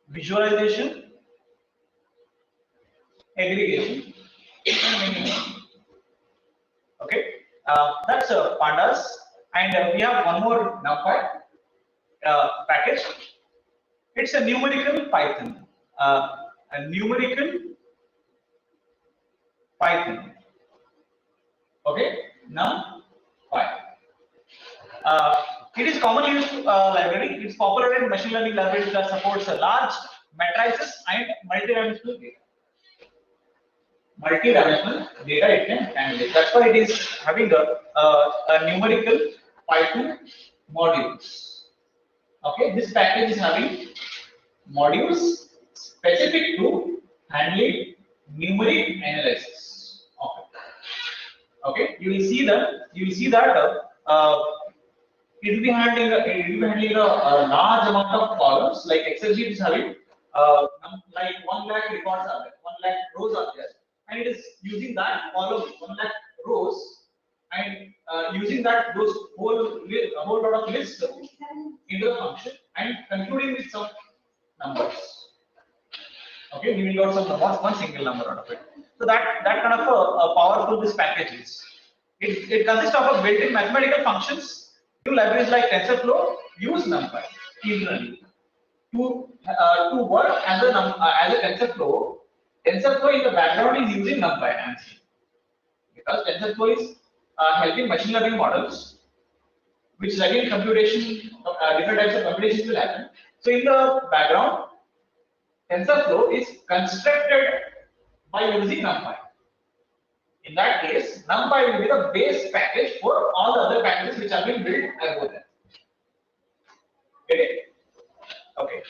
visualization, aggregation, and many more. Okay, that's pandas, and we have one more NumPy package. It's a numerical Python, a numerical Python. Okay, NumPy. It is commonly used library. It's popular in machine learning libraries that supports large matrices and multi-dimensional data. multi-dimensional data it can handle. That's why it is having a numerical Python modules. Okay, this package is having modules specific to handling numeric analysis. Okay, you will see that it will be handling a large amount of columns. Like Excel sheet is having like 1 lakh records are there, 1 lakh rows are there, and it is using that column 1 lakh rows and using that those a whole lot of lists into the function and concluding with some numbers. Okay, giving out some numbers, one single number out of it. So that kind of a powerful this package is. It consists of a built-in mathematical functions. New libraries like TensorFlow use NumPy internally to work as a TensorFlow. TensorFlow in the background is using NumPy because TensorFlow is helping machine learning models, which is again computation. Different types of computations will happen. So in the background, TensorFlow is constructed by using NumPy. In that case, NumPy will be the base package for all the other packages which have been built above that. Get it? Okay.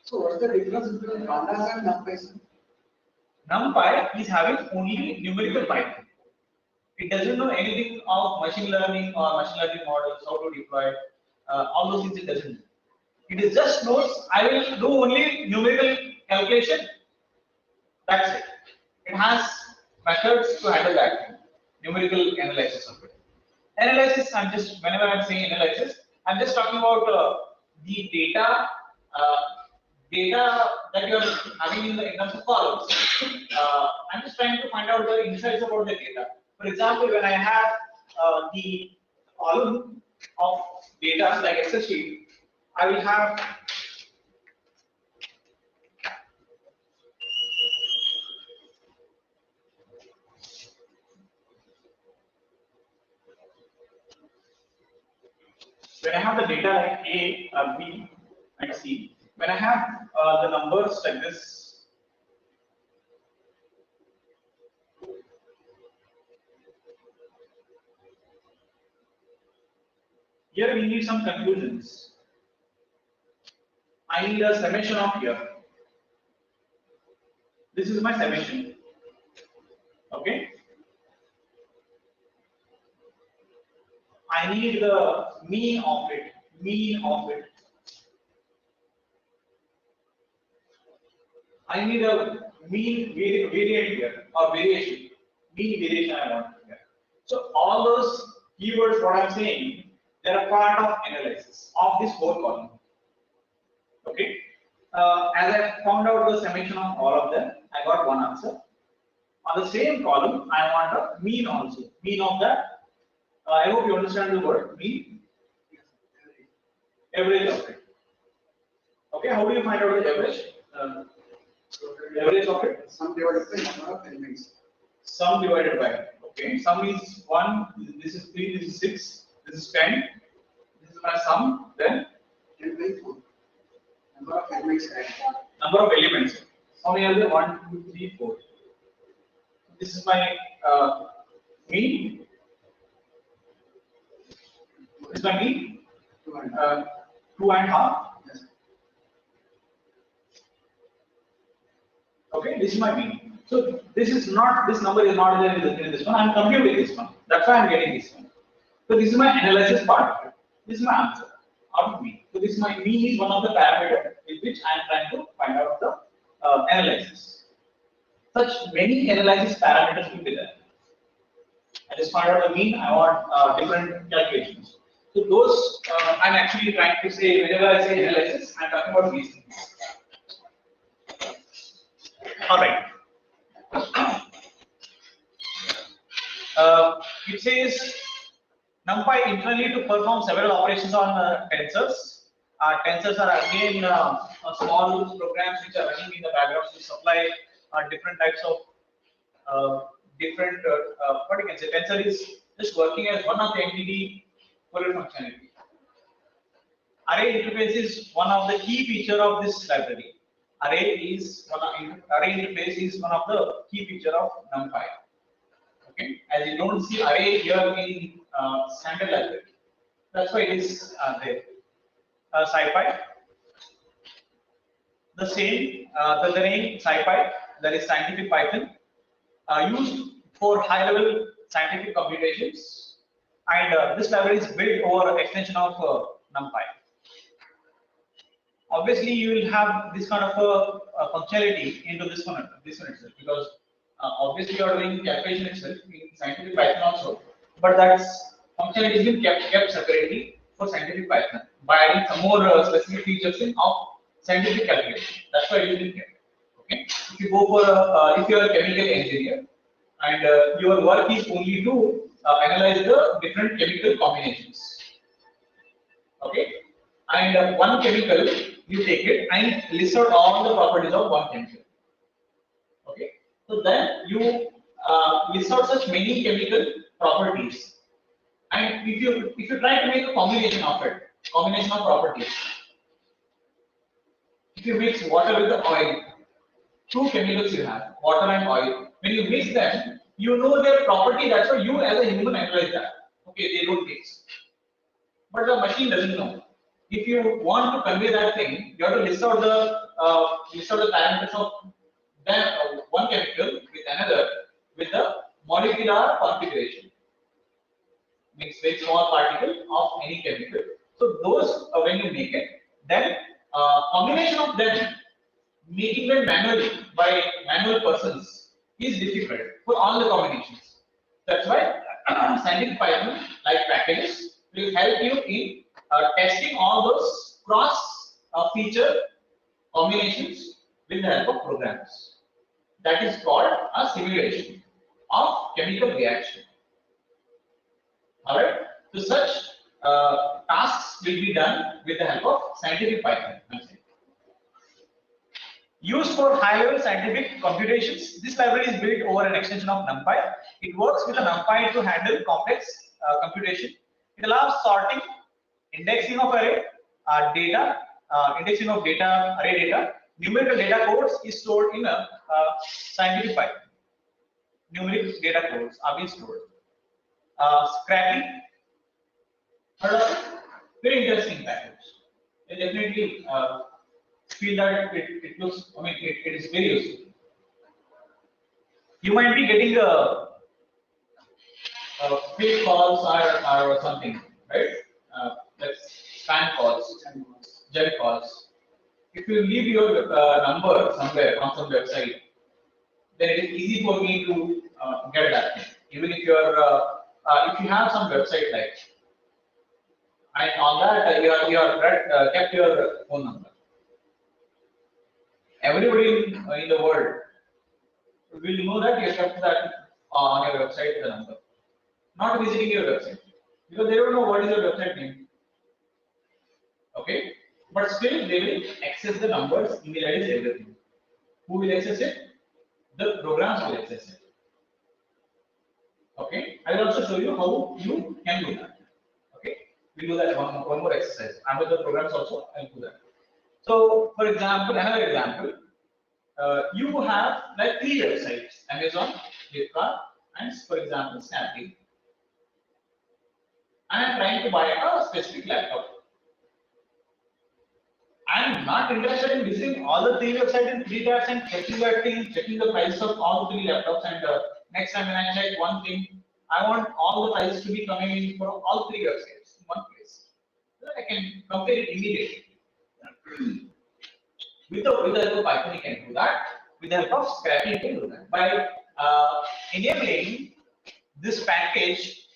So what's the difference between pandas and numpy? NumPy is having only numerical Python. It doesn't know anything of machine learning or machine learning models, how to deploy, all those things it doesn't know. It is just knows I will do only numerical calculation. That's it. It has methods to handle that numerical analysis of it. Analysis, whenever I'm saying analysis, I'm just talking about the data that you are having in terms of columns. I'm just trying to find out the insights about the data. For example, when I have the column of data like Excel sheet, I will have when I have the data like A, B, and C, when I have the numbers like this, here we need some conclusions. I need a summation of here. This is my summation. Okay. I need the mean of it. I need a mean variant here or variation. Mean variation I want here. So all those keywords, what I'm saying, they are part of analysis of this whole column. Okay. As I found out the summation of all of them, I got one answer. On the same column, I want a mean also. Mean of that. I hope you understand the word mean. Average of it. Okay. How do you find out the average? Average of it. Sum divided by number of elements. Sum divided by. Okay. Sum is 1. This is 3. This is 6. This is 10. This is my sum. Then 10 by 4. Number of elements. Number of elements. How many are there? 1, 2, 3, 4. This is my mean. This is my mean. 2.5. Yes. Okay, this is my mean. So this number is not there in this one. I'm computing this one. That's why I'm getting this one. So this is my analysis part. This is my answer out of mean. So this is my mean is one of the parameters with which I am trying to find out the analysis. Such many analysis parameters will be there. I just found out the mean. I want different calculations. So those I'm actually trying to say whenever I say analysis, I'm talking about these things. All right. It says NumPy internally to perform several operations on tensors. Tensors are again small programs which are running in the background to supply different types of what you can say. Tensor is just working as one of the entity Fourier functionality. Array interface is one of the key feature of this library. array interface is one of the key feature of NumPy. Okay, as you don't see array here in standard library, that's why it is there. SciPy, the same, the name SciPy, that is scientific Python, used for high-level scientific computations, and this library is built over an extension of NumPy. Obviously, you will have this kind of a functionality into this one itself, because obviously you are doing calculation itself in scientific Python also, but that's functionality has been kept separately for scientific Python by adding some more specific features in of scientific calculation. That's why it is been kept. Okay, if you go for if you are a chemical engineer and your work is only to analyze the different chemical combinations. Okay, and one chemical you take it and list out all the properties of one chemical. Okay, so then you list out such many chemical properties, and if you try to make a combination of it, combination of properties, if you mix water with the oil, two chemicals you have, water and oil. When you mix them, you know their property. That's why you as a human analyze that. Okay, they don't mix, but the machine doesn't know. If you want to convey that thing, you have to list out the parameters of then one chemical with another with the molecular configuration. Means very small particle of any chemical. So those when you make it, then combination of them, making them manually by manual persons is difficult for all the combinations. That's why scientific Python like packages will help you in testing all those cross feature combinations with the help of programs. That is called a simulation of chemical reaction. Alright, so such tasks will be done with the help of scientific Python. Used for high-level scientific computations, this library is built over an extension of NumPy. It works with a NumPy to handle complex computation. It allows sorting, indexing of array data, indexing of data, array data. Numerical data codes is stored in a scientific Python. Numeric data codes are being stored. Scrappy, heard of it? Very interesting package. It definitely feel that it looks, I mean, it is very useful. You might be getting a fake calls or something, right? That's spam calls, junk calls. If you leave your number somewhere on some website, then it is easy for me to get that thing. Even if if you have some website like, and on that you are kept your phone number. Everybody in the world will know that you have kept that on your website the number. Not visiting your website because they don't know what is your website name. Okay, but still they will access the numbers, email IDs, everything. Who will access it? The programs will access it. Okay, I will also show you how you can do that. Okay, we do that one more exercise. Under the programs also, I will do that. So, for example, another example, you have like 3 websites: Amazon, Flipkart, and for example, Snapdeal. I am trying to buy a specific laptop. I am not interested in visiting all the 3 websites in 3 tabs and checking that thing, checking the prices of all 3 laptops, and next time when I check one thing, I want all the prices to be coming in for all 3 websites in one place, so that I can compare it immediately. With the help of Python, you can do that. With the help of Scrappy, you can do that by enabling this package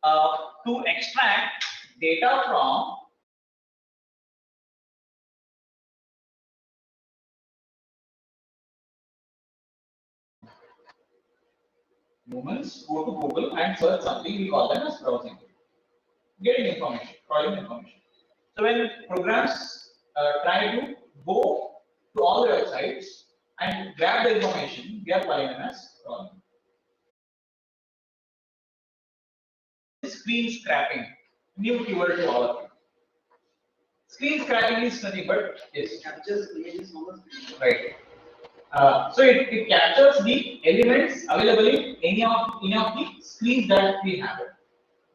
to extract data from moments, go to Google and search something. We call them as browsing, getting information, crawling information. So when programs try to go to all the websites and grab the information, we are calling them as crawling. Screen scrapping, new keyword to all of you. Screen scraping is nothing but yes, Captures images on the screen. right. So it captures the elements available in any of the screens that we have.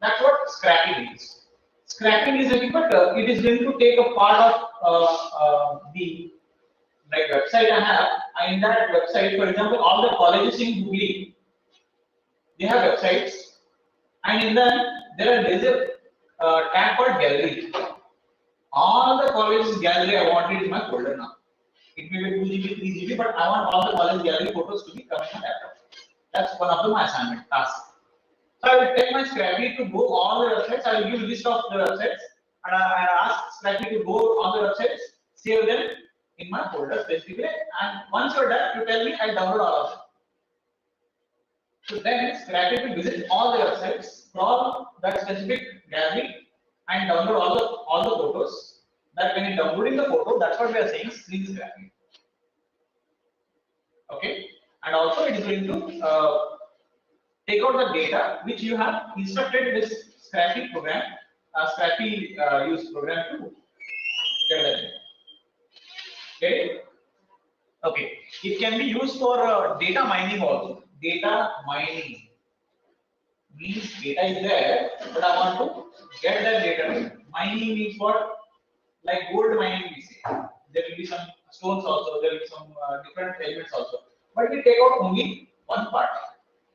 That's what scrapping is. Scrapping is nothing but it is going to take a part of the like website I have. And in that website, for example, all the colleges in Hooghly, they have websites, and in them there is a tab called gallery. All the colleges gallery I want it in my folder now. It may be 2 GB, 3 GB, but I want all the college gallery photos to be coming on laptop. That's one of my assignment tasks. So I will tell my Scrappy to go on the websites. I will give list of the websites, and I ask Scrappy to go on the websites, save them in my folder specifically, and once you're done, you tell me I'll download all of them. So then Scrappy will visit all the websites, crawl that specific gallery, and download all the photos. That when you're downloading the photo, that's what we are saying screen scrapping. Okay, and also it is going to take out the data which you have instructed this Scrappy program, Scrappy use program to get that data. Okay. Okay. It can be used for data mining also. Data mining means data is there, but I want to get that data. Mining means what? Like gold mining, we say. There will be some stones also. There will be some different elements also. But we take out only one part.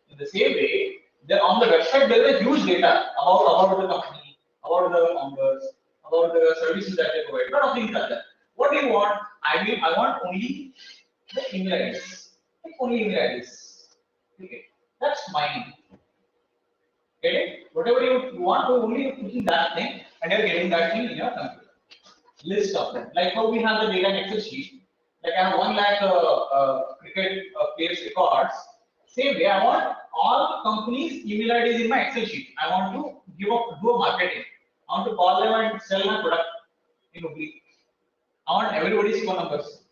In the same way, on the website there is a huge data about the company, about the founders, about the services that they provide. Lot of things like that. What do you want? I want only the email IDs. Like only email IDs. Okay, that's mining. Okay, whatever you want to only put that thing, and you're getting that thing in your computer. List of them. Like how we have the data in Excel sheet. Like I have 1 lakh cricket players records. Same way, I want all companies' email IDs in my Excel sheet. I want to do a marketing. I want to call them and sell my product in Hooghly. I want everybody's phone numbers.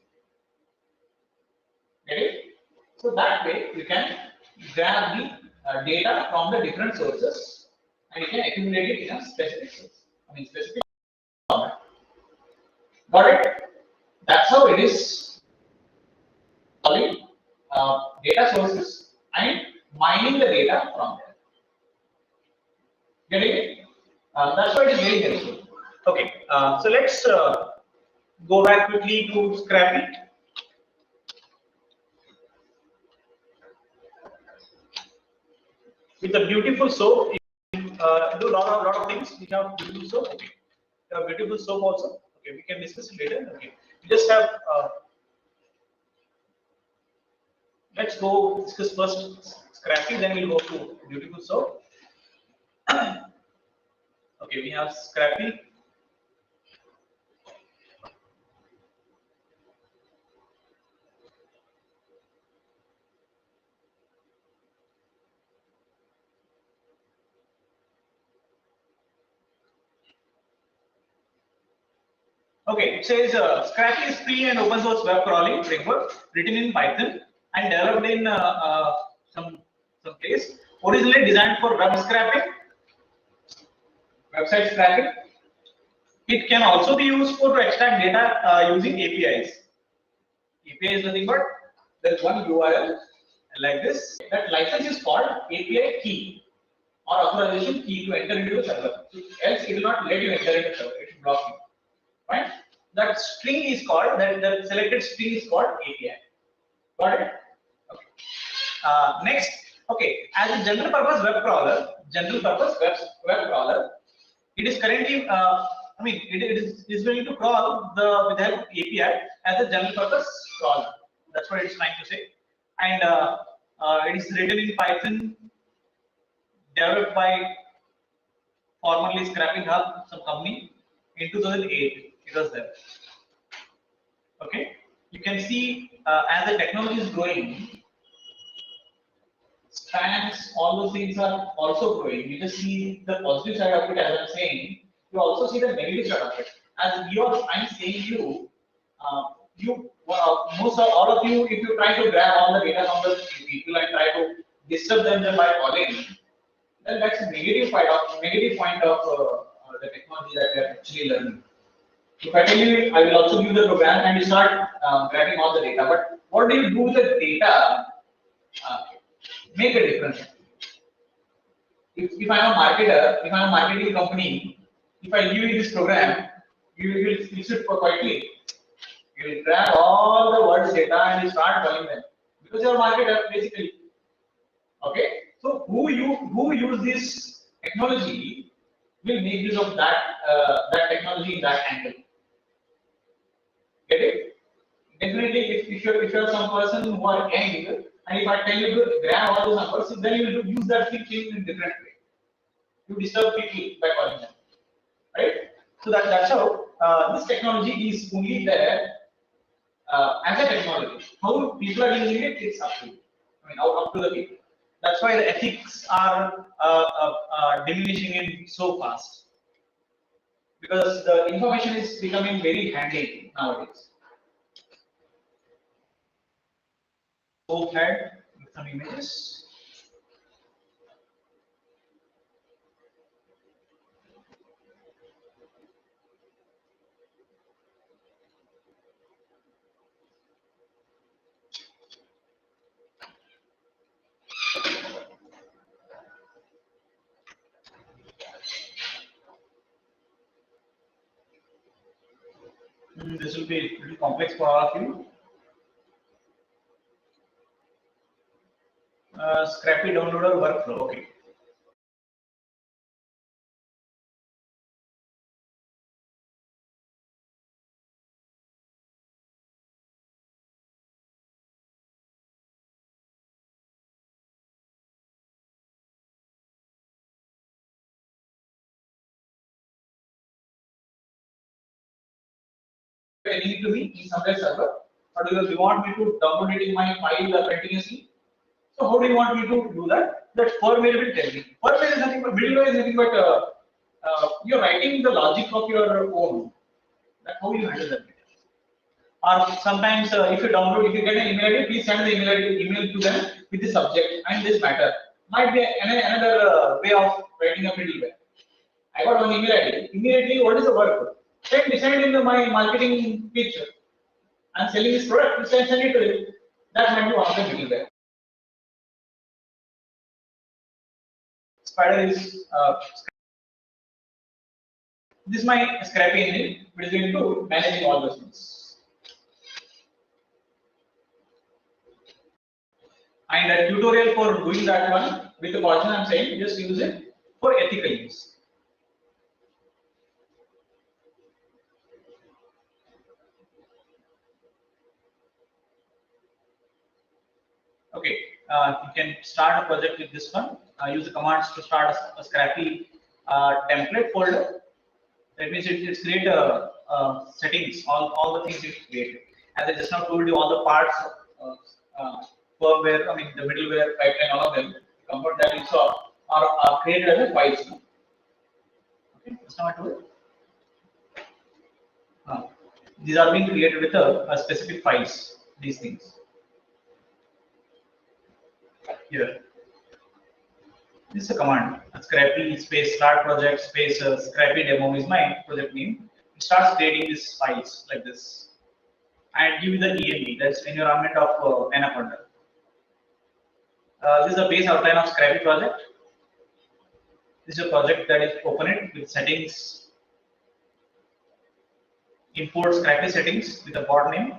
Get it? So that way you can grab the data from the different sources and you can accumulate it in a specific source. I mean specific format. Got it? That's how it is calling data sources and mining the data from them. Getting it? That's why it is very helpful. Okay, so let's go back quickly to Scrappy. With a beautiful soap, you do a lot of things. We have beautiful soap. Okay. We have beautiful soap also. Okay, we can discuss it later. Okay, we just have. Let's go discuss first Scrappy, then we'll go to beautiful soap. Okay, we have Scrappy. Okay, it says Scrappy is free and open source web crawling framework written in Python and developed in some place. Originally designed for web scraping, website scraping. It can also be used for to extract data using APIs. API is nothing but there is one URL like this. That license is called API key or authorization key to enter into the server. Else it will not let you enter into the server. It will block you. Right? That string is called, that selected string is called API. Got it? Okay. Next, okay, as a general purpose web crawler, it is currently, it is going to crawl with the help of API as a general purpose crawler. That's what it's trying to say. And it is written in Python, developed by formerly Scrapping Hub, some company, in 2008. It was there. Okay, you can see as the technology is growing, spans, all those things are also growing. You just see the positive side of it, as I'm saying. You also see the negative side of it. As I'm saying most of all of you, if you try to grab all the data from the people and try to disturb them by calling, then that's a negative point of the technology that we are actually learning. If I tell you, I will also give the program and you start grabbing all the data. But what do you do with the data? Make a difference. If I'm a marketer, if I'm a marketing company, if I give you this program, you will fix it for quickly. You will grab all the world's data and you start calling them because you're a marketer basically. Okay, so who use this technology will make use of that technology in that angle. Get it? Definitely, if you're some person who are young, and if I tell you to grab all those numbers, then you will use that thing in different way. You disturb people by calling them, right? So that's how this technology is only there as a technology. How people are using it, it's up to you. I mean, up to the people. That's why the ethics are diminishing in so fast because the information is becoming very handy nowadays. Go ahead with some images. This will be a little complex for all of you. Scrappy downloader workflow. Okay. Anything to me in somewhere server, or do you want me to download it in my file continuously? So how do you want me to do that? That firmware will tell me. Firmware is nothing but middleware is nothing but you're writing the logic of your own. That's how you handle that. Or sometimes if you download, if you get an email ID, please send the email to them with the subject and this matter. Might be another way of writing a middleware. I got one email ID. Immediately, what is the work? Send it in my marketing picture. I'm selling this product. Send it to you. That might be one of the middleware. Spider is this is my scrappy engine, which is going to managing all those things. And a tutorial for doing that one with the caution I'm saying, just use it for ethical use. Okay, you can start a project with this one. Use the commands to start a scrappy template folder. That means it create settings, all the things you created. As I just now told you, all the parts, firmware, I mean the middleware, pipeline, all of them, comfort that you saw are created as a files. Okay, that's how I told you. These are being created with a specific files. These things. Here. This is a command. Scrappy space start project space scrappy demo is my project name. It starts creating these files like this, and give the env. That's environment of Anaconda. This is a base outline of Scrappy project. This is a project that is open it with settings. Import Scrappy settings with a bot name,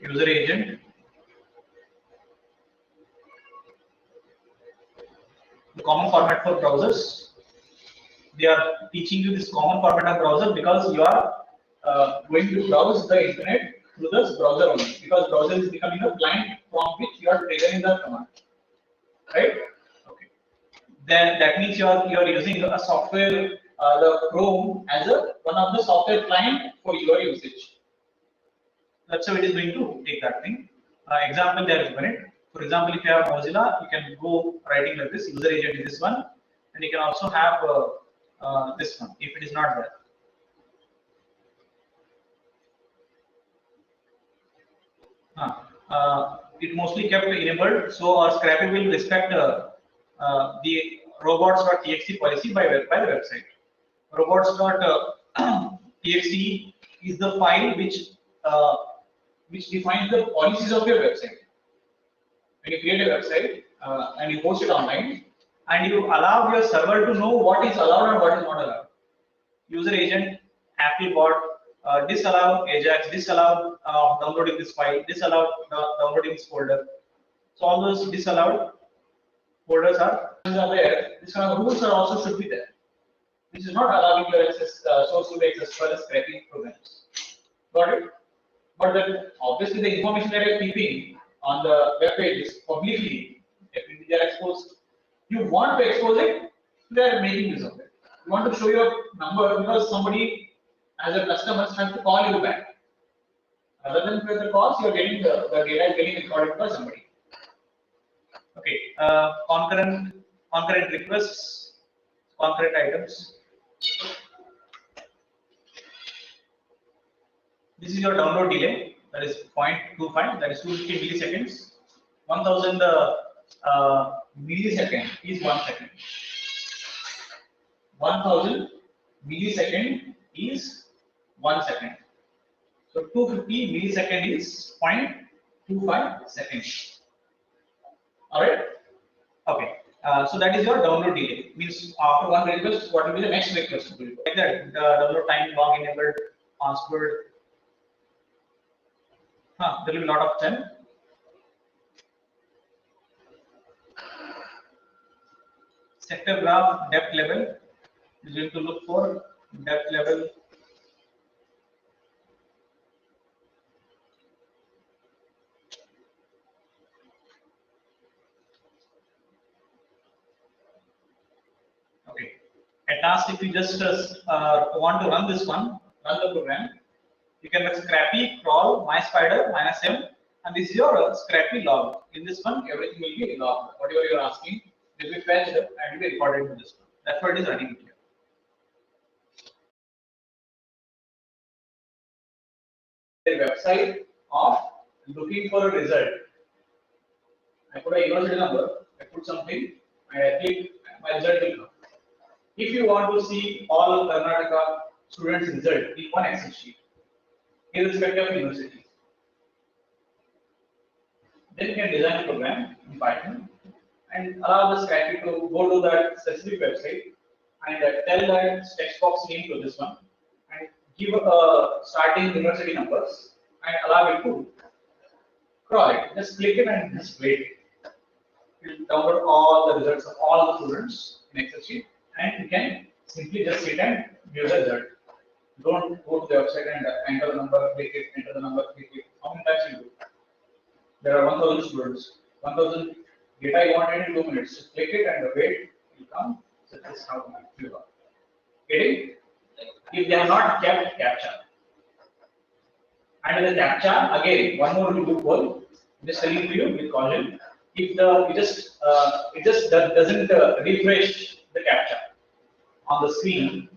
user agent. The common format for browsers. They are teaching you this common format of browser because you are going to browse the internet through this browser only. Because browser is becoming a client from which you are triggering the command, right? Okay. Then that means you are using a software, the Chrome as one of the software client for your usage. That's how it is going to take that thing. Example they are given it. For example, if you have Mozilla, you can go writing like this. User agent is this one, and you can also have this one if it is not there. It mostly kept enabled, so our Scrappy will respect the robots.txt policy by the website. Robots. txt is the file uh, which defines the policies of your website. When you create a website and you post it online, and you allow your server to know what is allowed and what is not allowed. User agent, Apple bot, disallow Ajax, disallow downloading this file, disallow downloading this folder. So all those disallowed folders are there. This kind of rules are also should be there. This is not allowing your access source to be accessed for the scraping programs. Got it? But then obviously the information that you're keeping on the web page is publicly, definitely they are exposed. You want to expose it, they are making use of it. You want to show your number because somebody as a customer has to call you back. Rather than for the calls, you're getting the data is getting recorded by somebody. Okay, concurrent requests, concurrent items. This is your download delay, that is 0.25, that is 250 milliseconds. 1000 millisecond is 1 second. 1000 millisecond is 1 second. So 250 millisecond is 0.25 seconds. Alright? Okay. So that is your download delay. Means after one request, what will be the next request? Like that, download time, long enabled, password. There will be a lot of them. Sector graph depth level. You need to look for depth level. Okay. At last, if you just want to run this one, run the program, you can run scrappy crawl my spider -m, and this is your scrappy log. In this one, everything will be logged. Whatever you are asking will be fetched and will be recorded to this one. That's what it is running here. The website of looking for a result. I put a university number, I put something, and I click, my result will come. If you want to see all Karnataka students' result in one Excel sheet, irrespective of university, then you can design a program in Python and allow the scrappy to go to that specific website and tell that text box name to this one and give starting university numbers and allow it to crawl it. Just click it and just wait. It will download all the results of all the students in Excel sheet, and you can simply just sit and view the result. Don't go to the website and enter the number, click it, enter the number, click it. How many times you do? There are 1000 students. 1000 data you wanted in 2 minutes. Just click it and wait. It will come. So this is how you go. Getting? If they have not kept captcha. And the captcha, again, one more loophole. Just telling to you with caution. If it just doesn't refresh the captcha on the screen,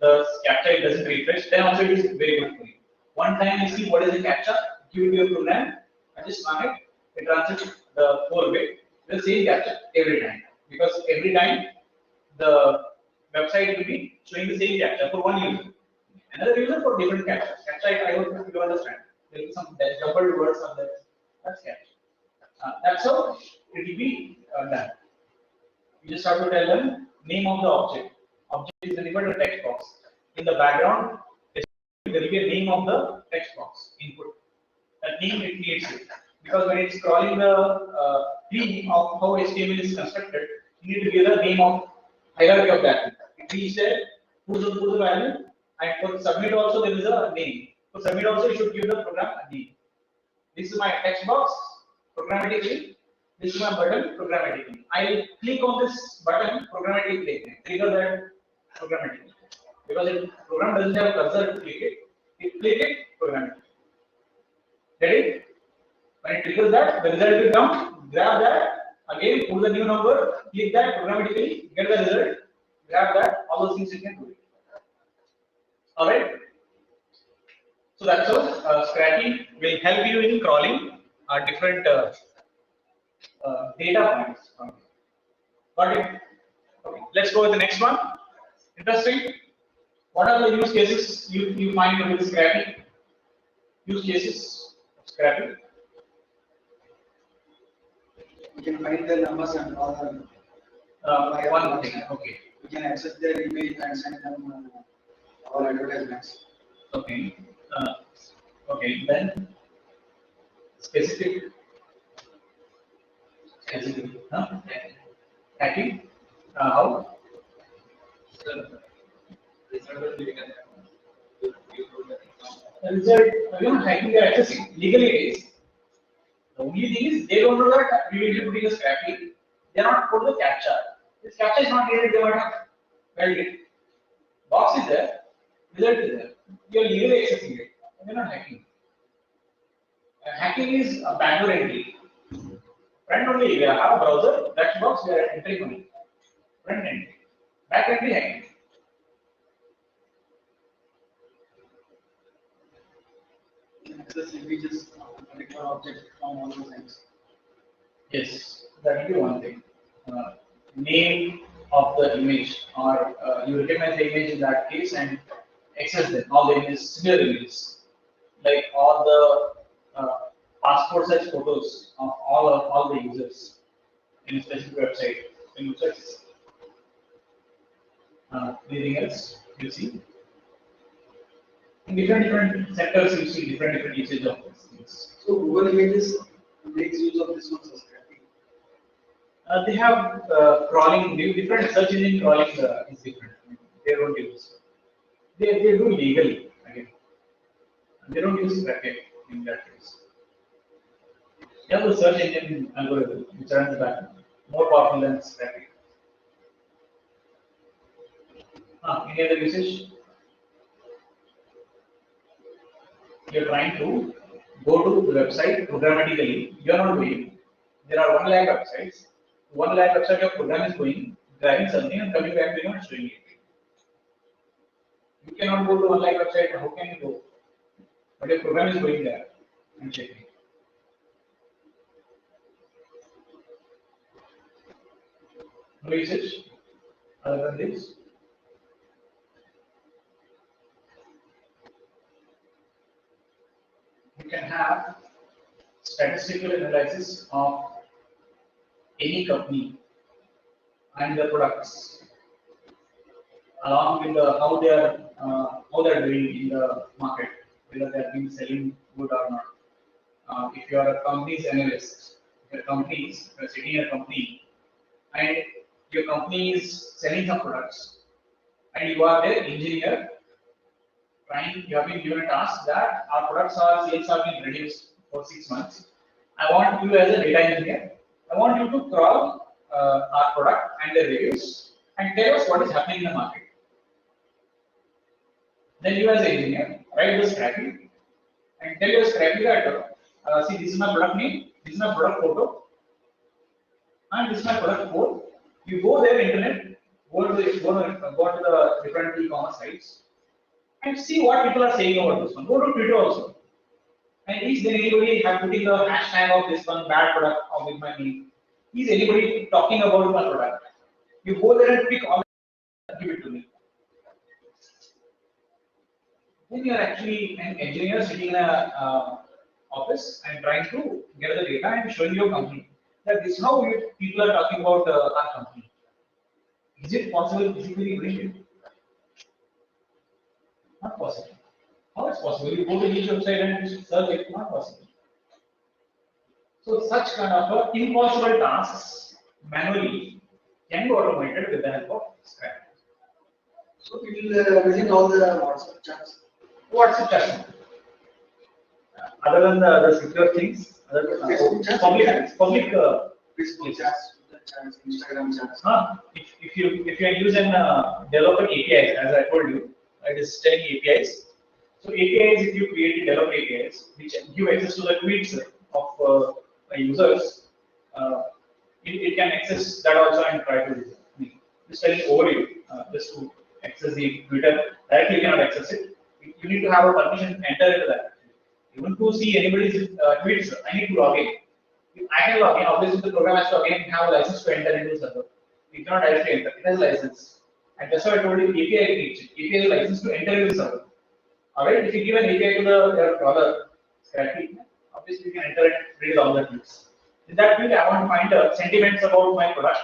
the captcha doesn't refresh, then also it is very good for you. One time you see what is the captcha, give it to your program, and just run it. It runs it the 4-bit, the same captcha every time. Because every time the website will be showing the same captcha for one user. Another user for different captcha. Captcha, I don't know if you understand. There will be some jumbled words on that. That's captcha. That's how it will be done. You just have to tell them name of the object. Object is nothing but a text box. In the background, there will be a name of the text box input. That name it creates it. Because when it's crawling the tree of how HTML is constructed, you need to give the name of hierarchy of that. It reads there, put the value, and for submit also there is a name. For submit also you should give the program a name. This is my text box programmatically. This is my button programmatically. I will click on this button programmatically. Trigger that programmatically. Because the program doesn't have cursor to click it. It click it programmatically. Get it? When it triggers that, the result will come. Grab that. Again, put the new number. Click that programmatically. Get the result. Grab that. All those things you can do it. Alright. So that's how scraping will help you in crawling different data points. Got it? Okay. Let's go with the next one. Interesting. What are the use cases you find with scrapping? Use cases scrapping. You can find their numbers and all the One thing. Okay. we can access their email and send them our advertisements. Okay. Okay. Then specific. Specific. Huh? Hacking. How? Result. Hacking they are accessing legally it is. The only thing is they don't know that we will be putting a scrappy. They are not put the captcha. This captcha is not created. They might have held it. Box is there. Result is there. You are legally accessing it. You are not hacking. Hacking is a backdoor entry. Front only, we have a browser, that box we are entering only. Front end. Back entry hacking. Access images, particular object from all those things. Yes, that will be one thing. Name of the image, or you recognize the image in that case and access them. All the images, similar images, like all the passport size photos of all the users in a specific website. Can you access? Anything else you see? In different sectors, you see different usage of these things. So Google Images makes use of this one for scrapping. They have crawling, different search engine crawling is different. They don't use. They do legally again. They don't use scrapping in that case. They have the search engine algorithm which runs back more powerful than scrapping. Any other usage? You're trying to go to the website programmatically. You're not doing. There are 1 lakh websites. 1 lakh website your program is going, driving something and coming back to you and showing it. You cannot go to 1 lakh website. How can you go? But your program is going there and checking. No usage other than this. You can have statistical analysis of any company and their products, along with how they are doing in the market, whether they have been selling good or not. If you are a company's analyst, if you're sitting in a company and your company is selling some products, and you are their engineer, you have been given a task that our sales have been reduced for 6 months. I want you as a data engineer, I want you to crawl our product and the reviews and tell us what is happening in the market. Then you as an engineer write the scrappy and tell your scrappy that see, this is my product name, this is my product photo, and this is my product code. You go there internet, go to the different e-commerce sites and see what people are saying about this one. Go to Twitter also. And is there anybody have putting the hashtag of this one bad product or with my name? Is anybody talking about my product? You go there and pick all and give it to me. Then you are actually an engineer sitting in a office and trying to gather the data and showing your company that this is how people are talking about our company. Is it possible physically doing it? Not possible. How is possible? You go to each website and search it. Not possible. So such kind of impossible tasks manually can be automated with the help of Scratch. So we will visit all the WhatsApp chats. WhatsApp chat. Other than the secure things, Facebook chats? public. Facebook chats, Instagram chats. If you use an developer APIs, as I told you, it is 10 APIs. So APIs, if you create developer APIs, which give access to the tweets of users, it can access that also and try to just telling overview, just to access the Twitter directly. You cannot access it. You need to have a permission to enter into that. Even to see anybody's tweets, I need to log in. If I can log in, obviously the program has to again have a license to enter into the server. You cannot directly enter. It has a license. And that's why I told you API reach. API is license to enter into the server. Alright, if you give an API to your crawler, obviously you can enter and read all the fields. In that field, I want to find sentiments about my product,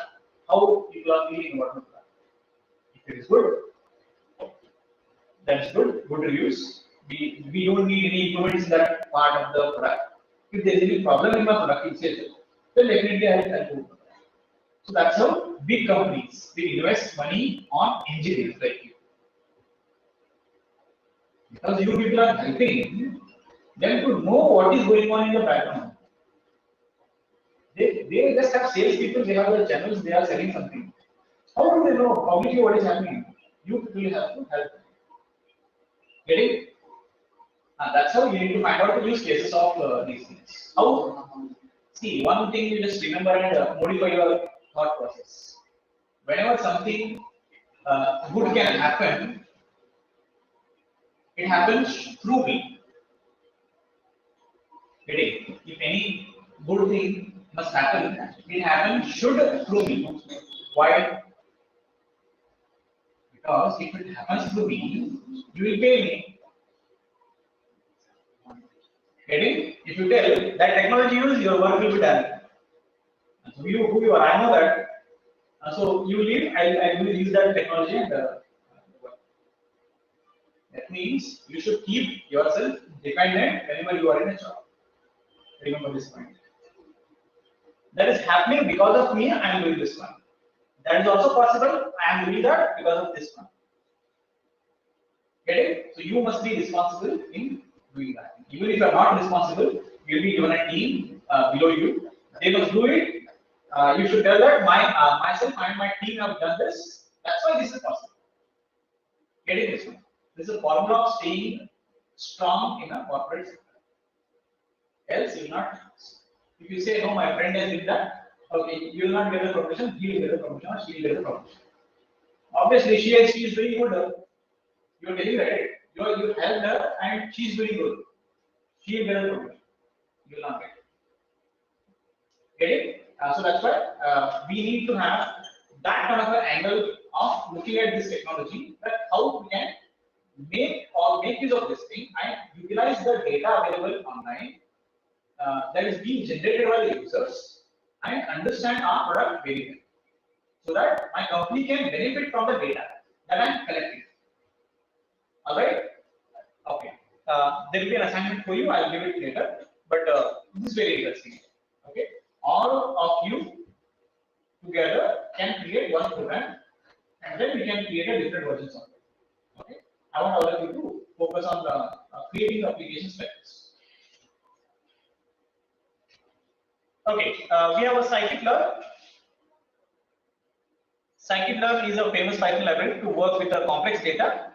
how people are feeling about my product. If it is good, that's good, good reviews. We don't need any improvements in that part of the product. If there is any problem in my product itself, then definitely I'll do it. So that's how big companies they invest money on engineers like you. Because you people are helping them to know what is going on in the background. They just have sales people, they have the channels, they are selling something. How do they know publicly what is happening? You people have to help them. Getting? That's how you need to find out the use cases of these things. How? See, one thing you just remember and modify your thought process. Whenever something good can happen, it happens through me. Getting? If any good thing must happen, it happens should through me. Why? Because if it happens through me, you will pay me. Getting? If you tell that technology use, your work will be done. So you who you are, I know that. So you leave, I will use that technology and work. That means you should keep yourself dependent whenever you are in a job. Remember this point. That is happening because of me, I am doing this one. That is also possible, I am doing that because of this one. Get it? So you must be responsible in doing that. Even if you are not responsible, you will be given a team below you. They must do it. You should tell that myself and my team have done this. That's why this is possible. Getting this one. This is a formula of staying strong in a corporate sector. Else you will not. If you say no, my friend has did that, okay, you will not get the promotion. He will get the promotion, or she will get the promotion. Obviously, she is doing good. You are telling right. You helped her, and she is doing good. She will get the promotion. You will not get. Get it? So that's why we need to have that kind of an angle of looking at this technology, that how we can make use of this thing and utilize the data available online that is being generated by the users and understand our product very well, so that my company can benefit from the data that I am collecting. All right? Okay. There will be an assignment for you. I will give it later. But this is very interesting. Okay. All of you together can create one program, and then we can create a different versions of it. Okay. I want all of you to focus on creating applications like this. Okay. We have a scikit-learn. Scikit-learn is a famous Python library to work with complex data.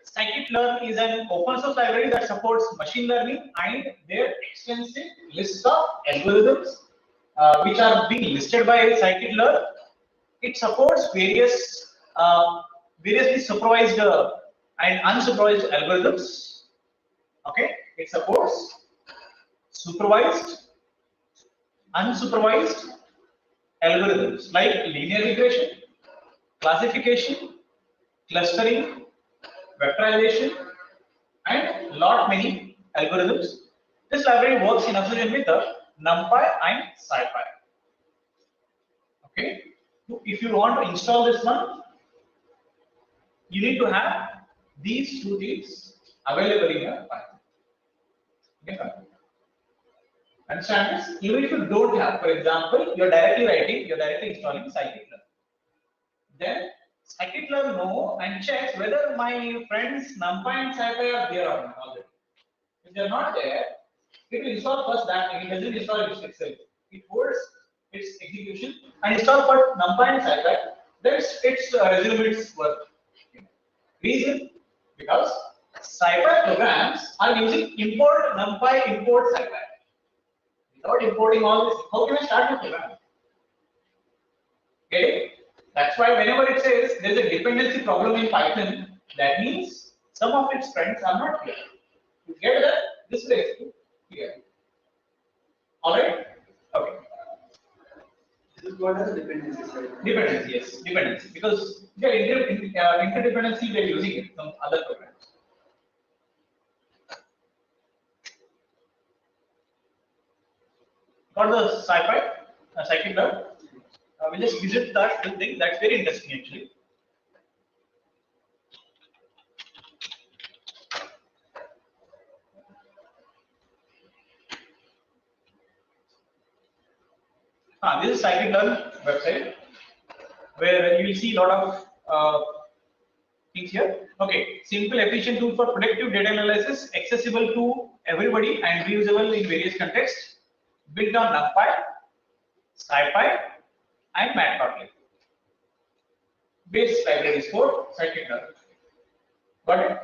Scikit-learn is an open source library that supports machine learning and their extensive list of algorithms which are being listed by Scikit-learn. It supports variously supervised and unsupervised algorithms. Okay, it supports supervised, unsupervised algorithms like linear regression, classification, clustering, vectorization, and lot many algorithms. This library works in association with NumPy and SciPy. Okay. If you want to install this one, you need to have these two things available in your Python. Okay. Understand this? Even if you don't have, for example, you're directly installing scikit-learn. Then scikit-learn know and checks whether my friends NumPy and SciPy are there or not already. If they're not there, it will install first that thing. It doesn't install it itself. It holds its execution and install for NumPy and SciPy. Then it's resume its work. Reason? Because SciPy programs are using import NumPy, import SciPy. Without importing all this, how can I start the program? Get it? That's why whenever it says there's a dependency problem in Python, that means some of its friends are not here. To get that, this will execute here. Alright? Okay. This is what is dependency, right? Dependency, yes, dependency. Because Yeah, interdependency we are using it from other programs. Got the sci-fi, psychic lab. We'll just visit that thing. That's very interesting actually. This is Psychic Learn website where you will see a lot of things here. Okay, simple, efficient tool for predictive data analysis, accessible to everybody and reusable in various contexts, built on NumPy, SciPy, and Matplotlib. Base libraries for Psychic Learn. Got it?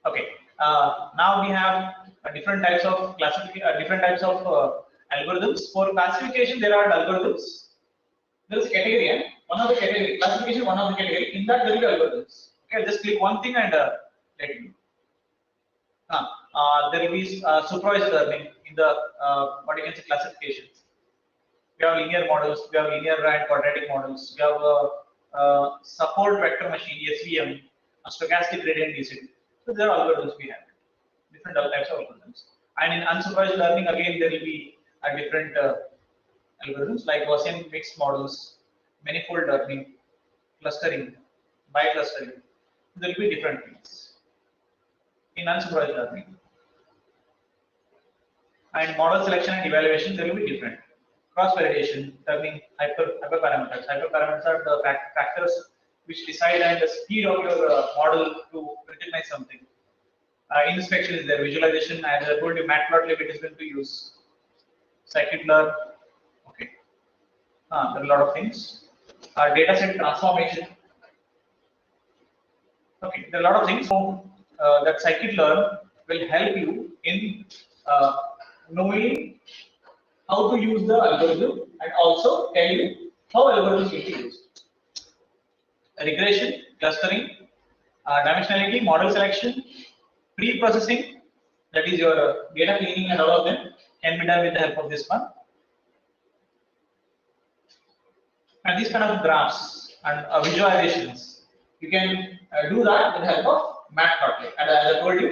Okay. Now we have different types of different types of algorithms. For classification, there are algorithms. There is a category, and one of the category classification, one of the category. In that, there will be algorithms. Okay, just click one thing and let me. There will be supervised learning in the what you can say classifications. We have linear models, we have linear and quadratic models, we have support vector machine, SVM, a stochastic gradient descent. So there are algorithms we have, different types of algorithms. And in unsupervised learning, again, there will be different algorithms like Gaussian mixed models, manifold learning, clustering, bi-clustering. There will be different things in unsupervised learning. And model selection and evaluation, there will be different. Cross-validation, turning hyperparameters. Hyperparameters are the factors which decide and the speed of your model to recognize something. Inspection is there, visualization, as I told you, Matplotlib it is going to use. Scikit-learn, okay. There are a lot of things. Data set transformation. Okay, there are a lot of things. So that Scikit-learn will help you in knowing how to use the algorithm and also tell you how algorithms will be used. Regression, clustering, dimensionality, model selection, pre-processing, that is your data cleaning and all of them can be done with the help of this one. And these kind of graphs and visualizations, you can do that with the help of Matplotlib. And as I told you,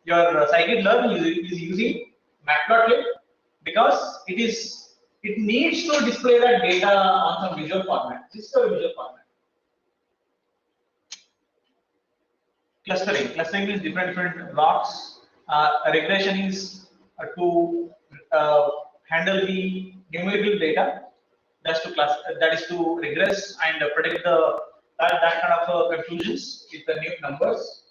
your Scikit-learn is using Matplotlib because it needs to display that data on some visual format. This is a visual format. Clustering is different blocks. Regression is to handle the numerical data. That is to regress and predict that kind of conclusions with the new numbers.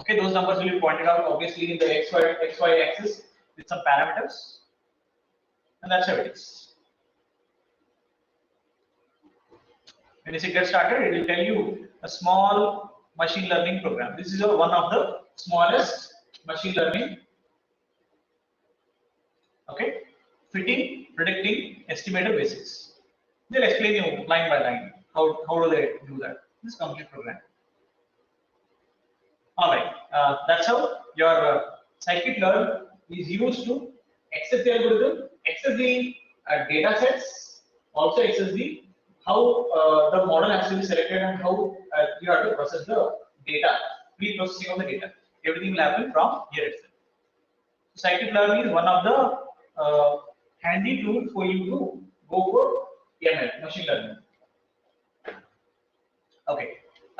Okay, those numbers will be pointed out obviously in the XY axis with some parameters, and that's how it is. When you get started, it will tell you a small machine learning program. This is one of the smallest machine learning. Okay, fitting, predicting, estimator basics. They'll explain you line by line how do they do that. This complete program. All right, that's how your Scikit-learn is used to access the algorithm, access the data sets, also access the how the model has to be selected and how you have to process the data, pre-processing of the data. Everything will happen from here itself. So Scikit-learn is one of the handy tools for you to go for ML, machine learning. Okay,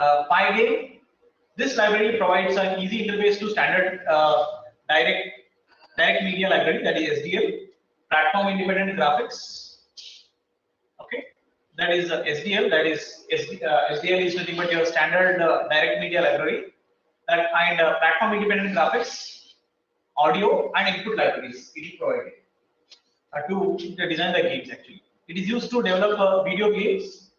Pygame. This library provides an easy interface to standard direct media library, that is SDL, platform independent graphics. Okay, that is SDL, that is SDL is nothing but your standard direct media library, and platform independent graphics, audio and input libraries it is provided to design the games. Actually, it is used to develop video games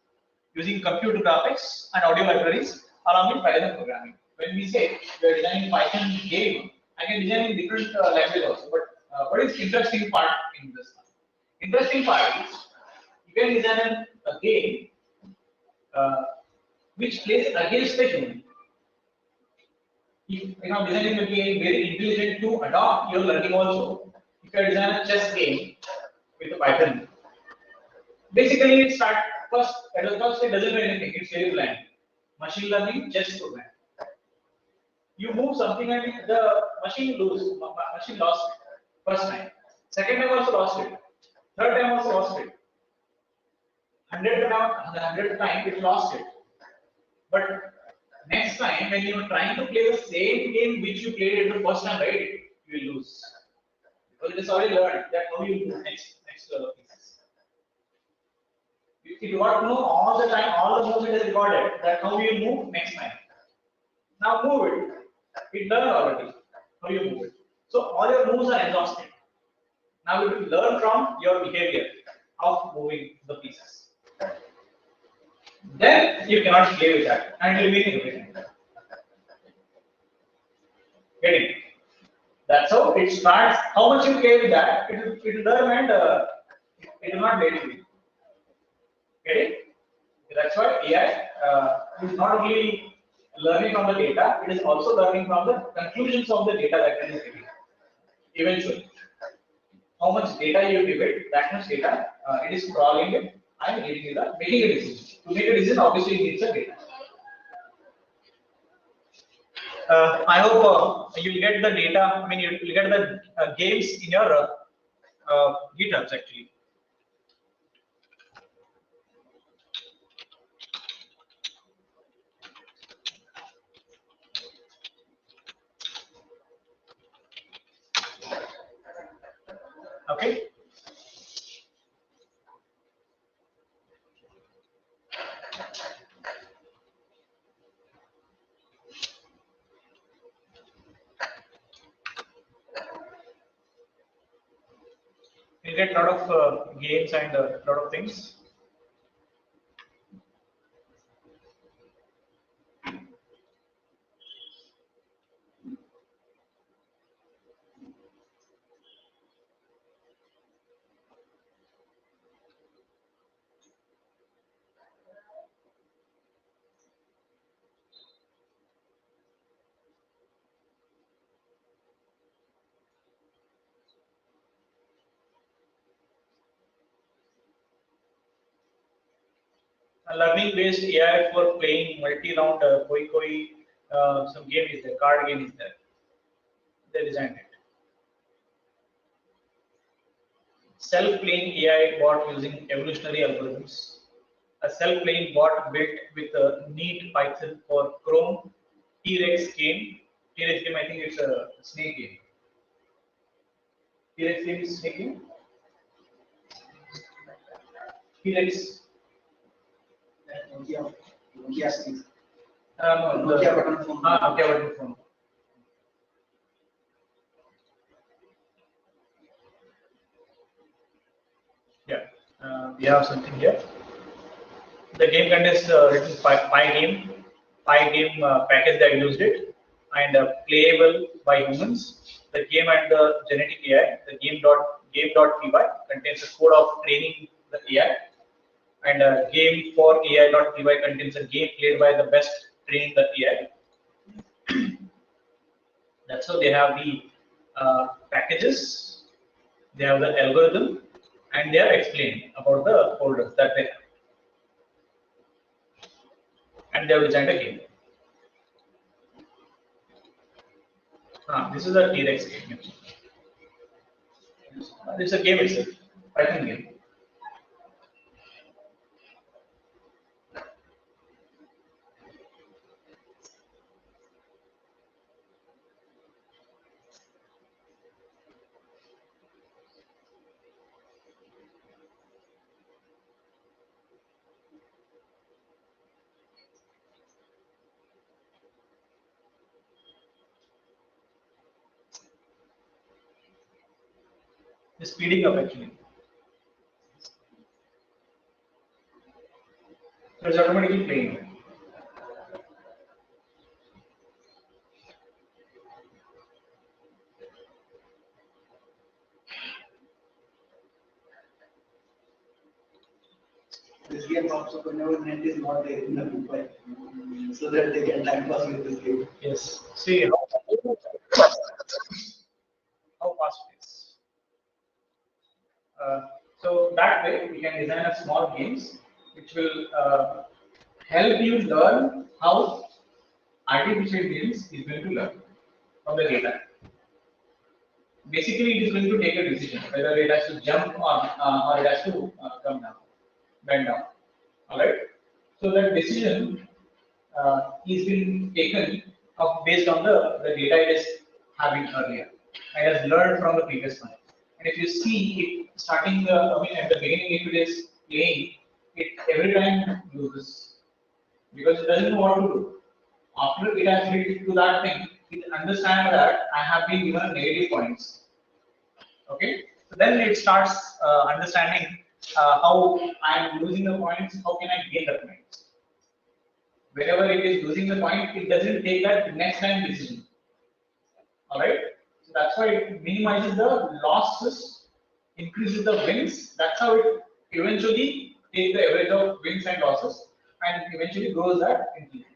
using computer graphics and audio libraries along with Python programming. When we say we are designing Python game, I can design in different languages also. But what is interesting part in this one? Interesting part is you can design a game which plays against the human. If you know designing a game very intelligent to adopt your learning also. If you design a chess game with a Python, basically it start first it doesn't do anything. It's very bland. Machine learning just program. You move something and the machine machine lost it first time. Second time also lost it. Third time also lost it. 100th time it lost it. But next time when you are trying to play the same game which you played it the first time, right, you will lose. Because it is already learned that how you move next pieces. If you got to know all the time, all the moves it is recorded, that how you move next time. Now move it. It learned already how you move it. So all your moves are exhausted. Now you will learn from your behavior of moving the pieces. Then you cannot play with that and it will be everything. Getting it? That's how it starts. How much you play with that, it will learn and it will not let you. Get it? That's why AI is not only learning from the data, it is also learning from the conclusions of the data that it is getting. Eventually, how much data you give it, that much data it is crawling it and making a decision. To make a decision, obviously, it needs the data. I hope you will get the data. I mean, you will get the games in your GitHubs actually. Okay. You get a lot of games and a lot of things. A learning-based AI for playing multi-round koi, some game is there, card game is there. They designed it. Self-playing AI bot using evolutionary algorithms. A self-playing bot built with a neat Python for Chrome. T-Rex game. T-Rex game, I think it's a snake game. T-Rex game is snake game. T-Rex. Nokia skills. No, Nokia button phone. Nokia button phone. Yeah, we have something here. The game contains written Pi game package that used it, and playable by humans. The game and the genetic AI, the game.py contains a code of training the AI, and game for AI.py contains a game played by the best training the AI. That's how they have the packages, they have the algorithm, and they are explained about the folders that they have. And they have designed a game. This is a T-Rex game. It's a game itself, Python game. It's speeding up actually. So it's automatically playing. This game also whenever net is not there in the mobile, so that they can time pass with this game. Yes. See how fast it is. So that way we can design a small games which will help you learn how artificial intelligence is going to learn from the data. Basically, it is going to take a decision whether it has to jump or it has to come down, bend down. All right. So that decision is being taken based on the data it is having earlier. It has learned from the previous one. And if you see it starting, I mean, at the beginning, if it is playing, it every time loses because it doesn't know what to do. After it has reached to that thing, it understands that I have been given negative points. Okay, so then it starts understanding how I am losing the points. How can I gain the points? Whenever it is losing the point, it doesn't take that next time decision. All right, so that's why it minimizes the losses, increases the wins. That's how it eventually takes the average of wins and losses, and eventually grows that intelligence.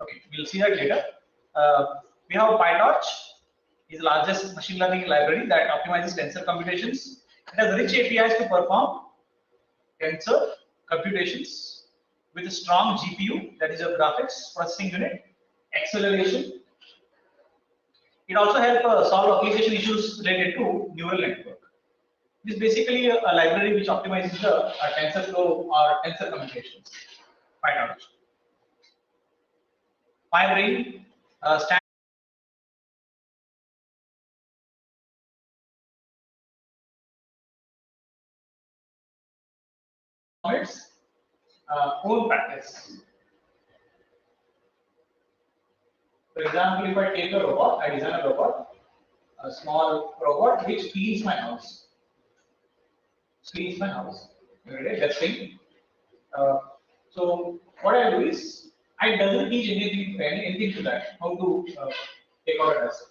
Okay, we'll see that later. We have PyTorch, is the largest machine learning library that optimizes tensor computations. It has rich APIs to perform tensor computations with a strong GPU, that is a graphics processing unit, acceleration. It also helps solve application issues related to neural network. It is basically a library which optimizes the TensorFlow or tensor computations. PyTorch. PyBrain its own practice. For example, if I take a robot, I design a robot, a small robot which cleans my house. Cleans my house. Okay, that's thing. So what I do is I doesn't teach anything to that how to take out a dust.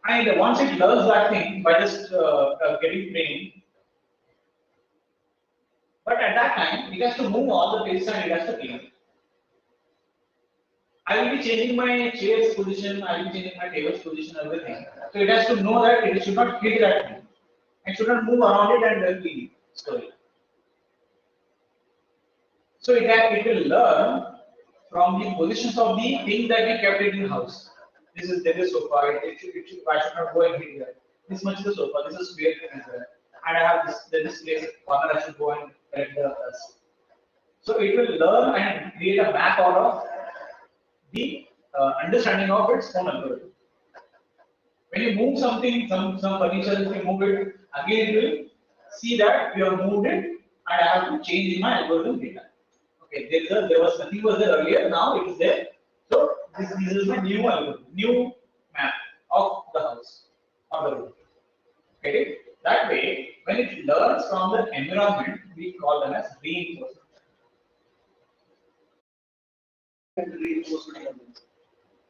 And once it learns that thing by just getting trained, but at that time it has to move all the places and it has to clean. I will be changing my chair's position, I will be changing my table's position, everything. So it has to know that it should not hit that thing. It should not move around it and then clean it slowly. So it will learn from the positions of the things that we kept in the house. There is sofa, I should not go and hit here. This much is the sofa, this is where it is there. And I have this place corner, I should go and correct the dust. So it will learn and create a map out of the understanding of its own algorithm. When you move something, some furniture, if you move it, again it will see that you have moved it and I have to change in my algorithm data. Okay, there was nothing was there earlier, now it is there. So this is my new algorithm, new map of the house or the room. Okay, that way when it learns from the environment, we call them as reinforcement.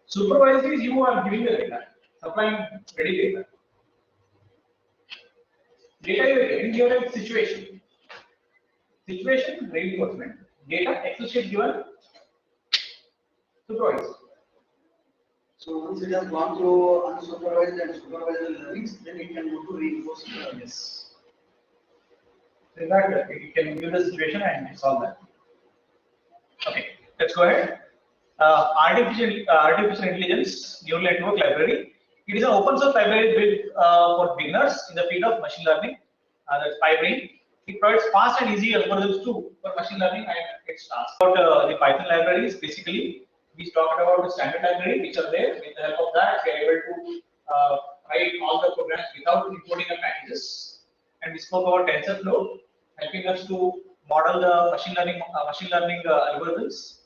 Supervised is you are giving the data, supplying ready data. Data you are getting here is situation. Situation reinforcement. Data associate given supervised. So once it has gone through unsupervised and supervised learnings, then it can go to reinforcement. Yes. So that it can give the situation and solve that. Okay, let's go ahead. Artificial intelligence neural network library. It is an open source library built for beginners in the field of machine learning. That's PyBrain. It provides fast and easy algorithms too for machine learning and its tasks. About the Python libraries, basically, we talked about the standard library which are there. With the help of that, we are able to write all the programs without importing the packages. And we spoke about TensorFlow, helping us to model the machine learning algorithms,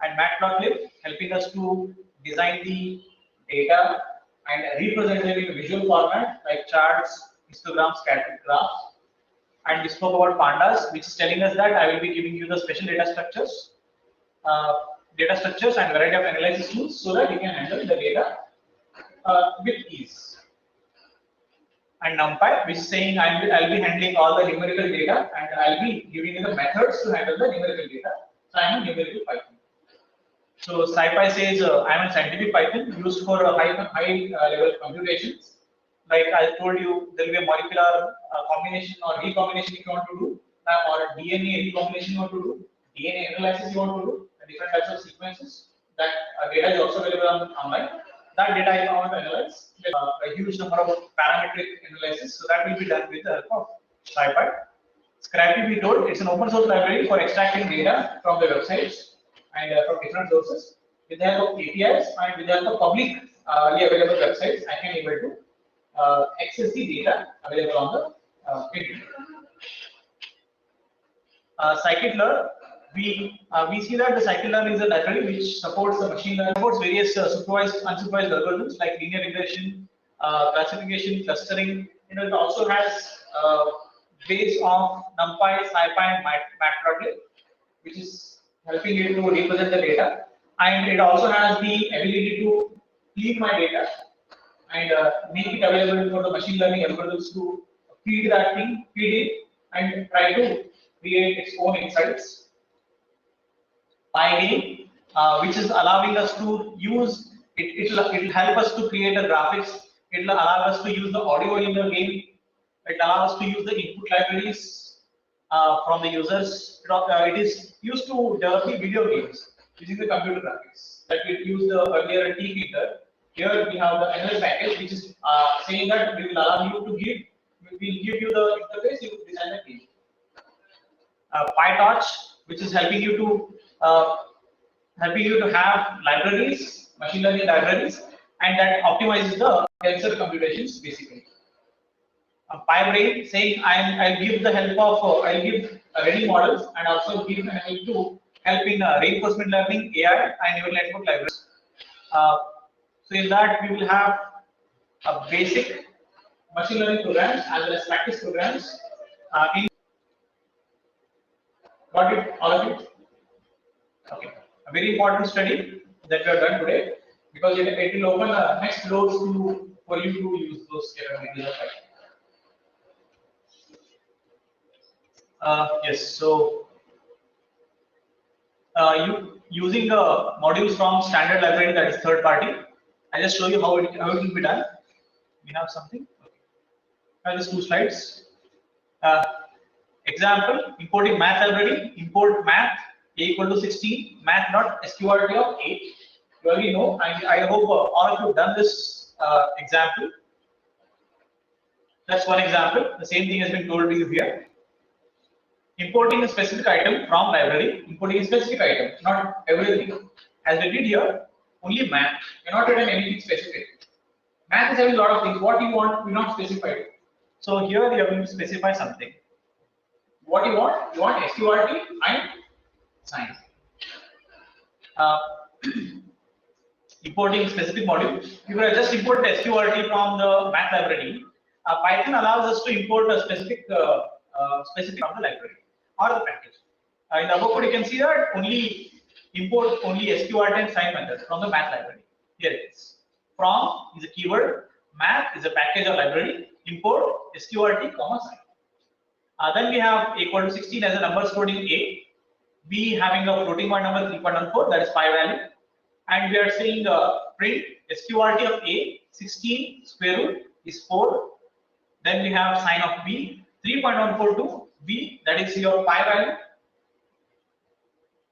and Matplotlib, helping us to design the data and represent them in visual format like charts, histograms, scattered graphs. And we spoke about pandas, which is telling us that I will be giving you the special data structures and variety of analysis tools so that you can handle the data with ease. And NumPy, which is saying I'll be handling all the numerical data and I'll be giving you the methods to handle the numerical data. So I'm a numerical Python. So SciPy says I'm a scientific Python used for high level computations. Like I told you, there will be a molecular combination or recombination if you want to do. or DNA recombination you want to do, DNA analysis you want to do, different types of sequences. That data is also available online. That data I want to analyze a huge number of parametric analysis. So that will be done with the help of SciPy. Scrappy, we told, it's an open source library for extracting data from the websites and from different sources. With the help of APIs and with the help of publicly available websites, I can able to access the data available on the internet. Scikit-learn, we see that the Scikit-learn is a library which supports the machine learning, supports various supervised, unsupervised algorithms like linear regression, classification, clustering. It also has base of NumPy, SciPy, and Matplotlib, which is helping you to represent the data, and it also has the ability to clean my data and make it available for the machine learning algorithms to feed it, and try to create its own insights. PyGame, which is allowing us to use it. It'll help us to create the graphics. It'll allow us to use the audio in the game. It allows us to use the input libraries from the users. It is used to develop the video games using the computer graphics. That we use the earlier T-filter. Here we have the NL package, which is saying that we will allow you to give. We will give you the interface. You design the game. PyTorch, which is helping you to have libraries, machine learning libraries, and that optimizes the tensor computations basically. PyBrain saying I'll give the help of I'll give ready models and also give an help to help in reinforcement learning, AI, and neural network libraries. So in that we will have a basic machine learning programs as well as practice programs. Got it, all of it? Okay. A very important study that we have done today, because it will open next doors for you to use those capabilities of Python. Yes. So you using the modules from standard library, that is third party. I just show you how it will be done. We have something. Okay. Just 2 slides. Example: importing math library. Import math a equal to 16. Math dot sqrt of 8. You already know. I hope all of you have done this example. That's one example. The same thing has been told to you here. Importing a specific item from library. Importing a specific item, not everything. As we did here, only math. You're not written anything specific. Math is having a lot of things. What you want, we not specified. So here we are going to specify something. What you want? You want sqrt and sine. Importing specific module. If you just import the sqrt from the math library, Python allows us to import a specific from the library or the package. In the above code, you can see that only import only sqrt and sine method from the math library. Here it is. From is a keyword. Math is a package or library. Import sqrt, sine. Then we have equal to 16 as a number stored in A. B having a floating point number 3.14, that is pi value. And we are saying print sqrt of A, 16 square root is 4. Then we have sine of B, 3.142 B, that is your pi value.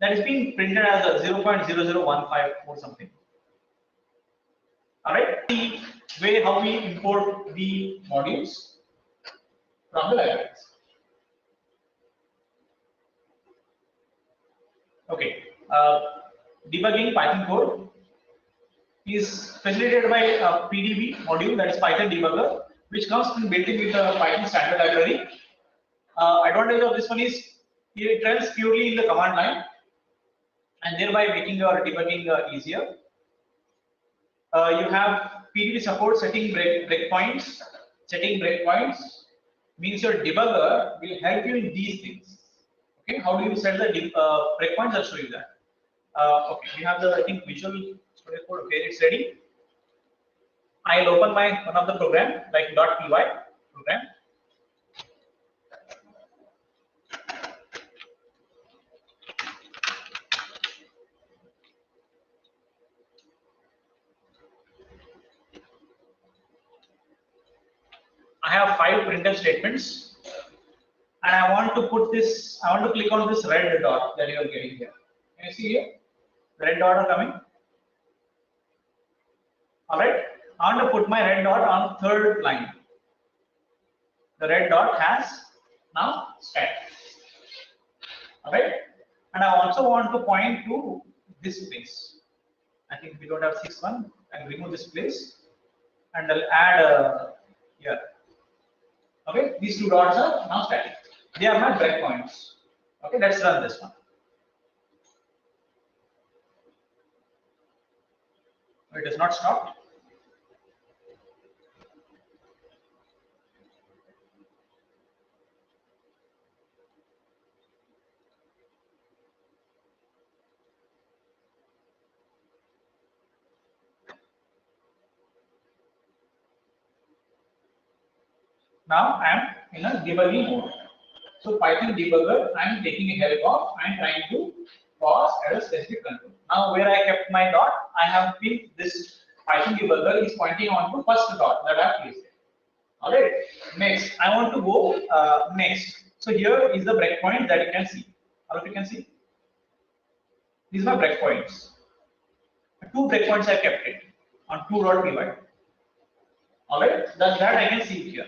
That is being printed as a 0.0015 or something. Alright, the way how we import the modules from the libraries. Okay, debugging Python code is facilitated by a PDB module, that is Python debugger, which comes built in with the Python standard library. Advantage of this one is it runs purely in the command line, and thereby making your debugging easier. You have PDB support setting breakpoints. Setting breakpoints means your debugger will help you in these things. Okay, how do you set the breakpoints? I'll show you that. Okay, we have the visual studio code. Okay, it's ready. I'll open one of the program like .py program. I have 5 printf statements, and I want to put this, I want to click on this red dot that you are getting here. Can you see here? The red dot are coming. Alright. I want to put my red dot on third line. The red dot has now stat. Alright. And I also want to point to this place. I think we don't have 6-1. I'll remove this place and I'll add here. Okay, these two dots are now static. They are my breakpoints. Okay, let's run this one. It is not stopped. Now I am in a debugging mode. So Python debugger, I am taking a help of and trying to pause at a specific control. Now where I kept my dot, I have pinned this Python debugger is pointing on to first dot that I have placed. Alright. Next, I want to go next. So here is the breakpoint that you can see. All of you can see. These are breakpoints. Two breakpoints I kept it on 2.py. Alright, that I can see here.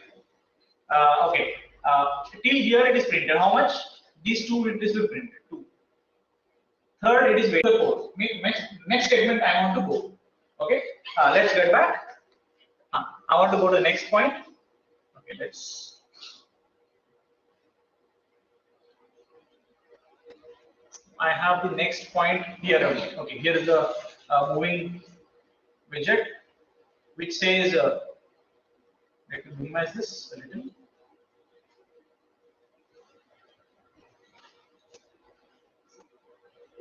Okay, till here it is printed. How much? These two will be printed. 2. Third, it is very code. Next statement I want to go. Okay, let's get back. I want to go to the next point. Okay, let's. I have the next point here. Okay, here is the moving widget, which says. Let me minimize this a little.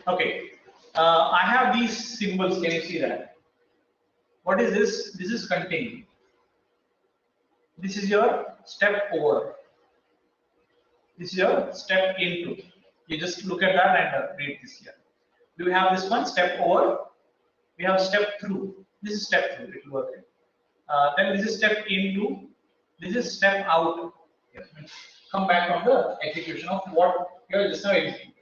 Okay, I have these symbols. Can you see that? What is this? This is contain. This is your step over. This is your step into. You just look at that and read this here. Do we have this one? Step over. We have step through. This is step through. It will work. Then this is step into. This is step out. Here. Come back from the execution of what you are just now executing.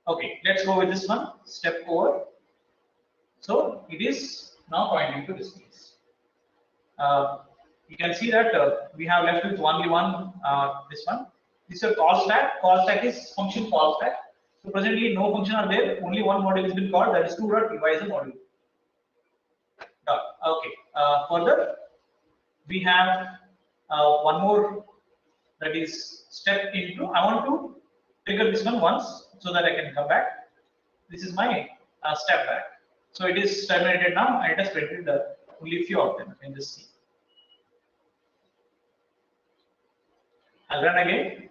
Okay, let's go with this one. Step over. So it is now pointing to this place. You can see that we have left with only one. This one. This is a call stack. Call stack is function call stack. So presently no function are there. Only one module has been called. That is 2.py is a module. Okay. Further, we have one more, that is step into. I want to trigger this one once so that I can come back. This is my step back. So it is terminated now. I just printed only few of them. You can just see. I'll run again.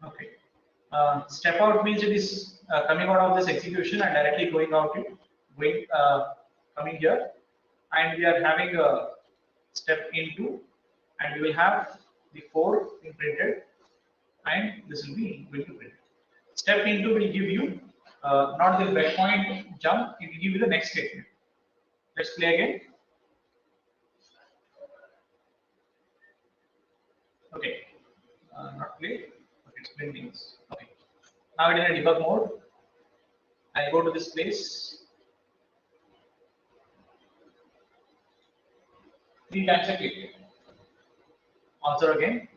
Okay. Step out means it is coming out of this execution and directly going out it, coming here, and we are having a step into, and we will have the 4 being printed, and this will be going to print. Step into will give you not the breakpoint jump; it will give you the next statement. Let's play again. Okay, not play. Okay, it's printing. Okay. Now it is in a debug mode. I go to this place. 3 times I click it. Answer again.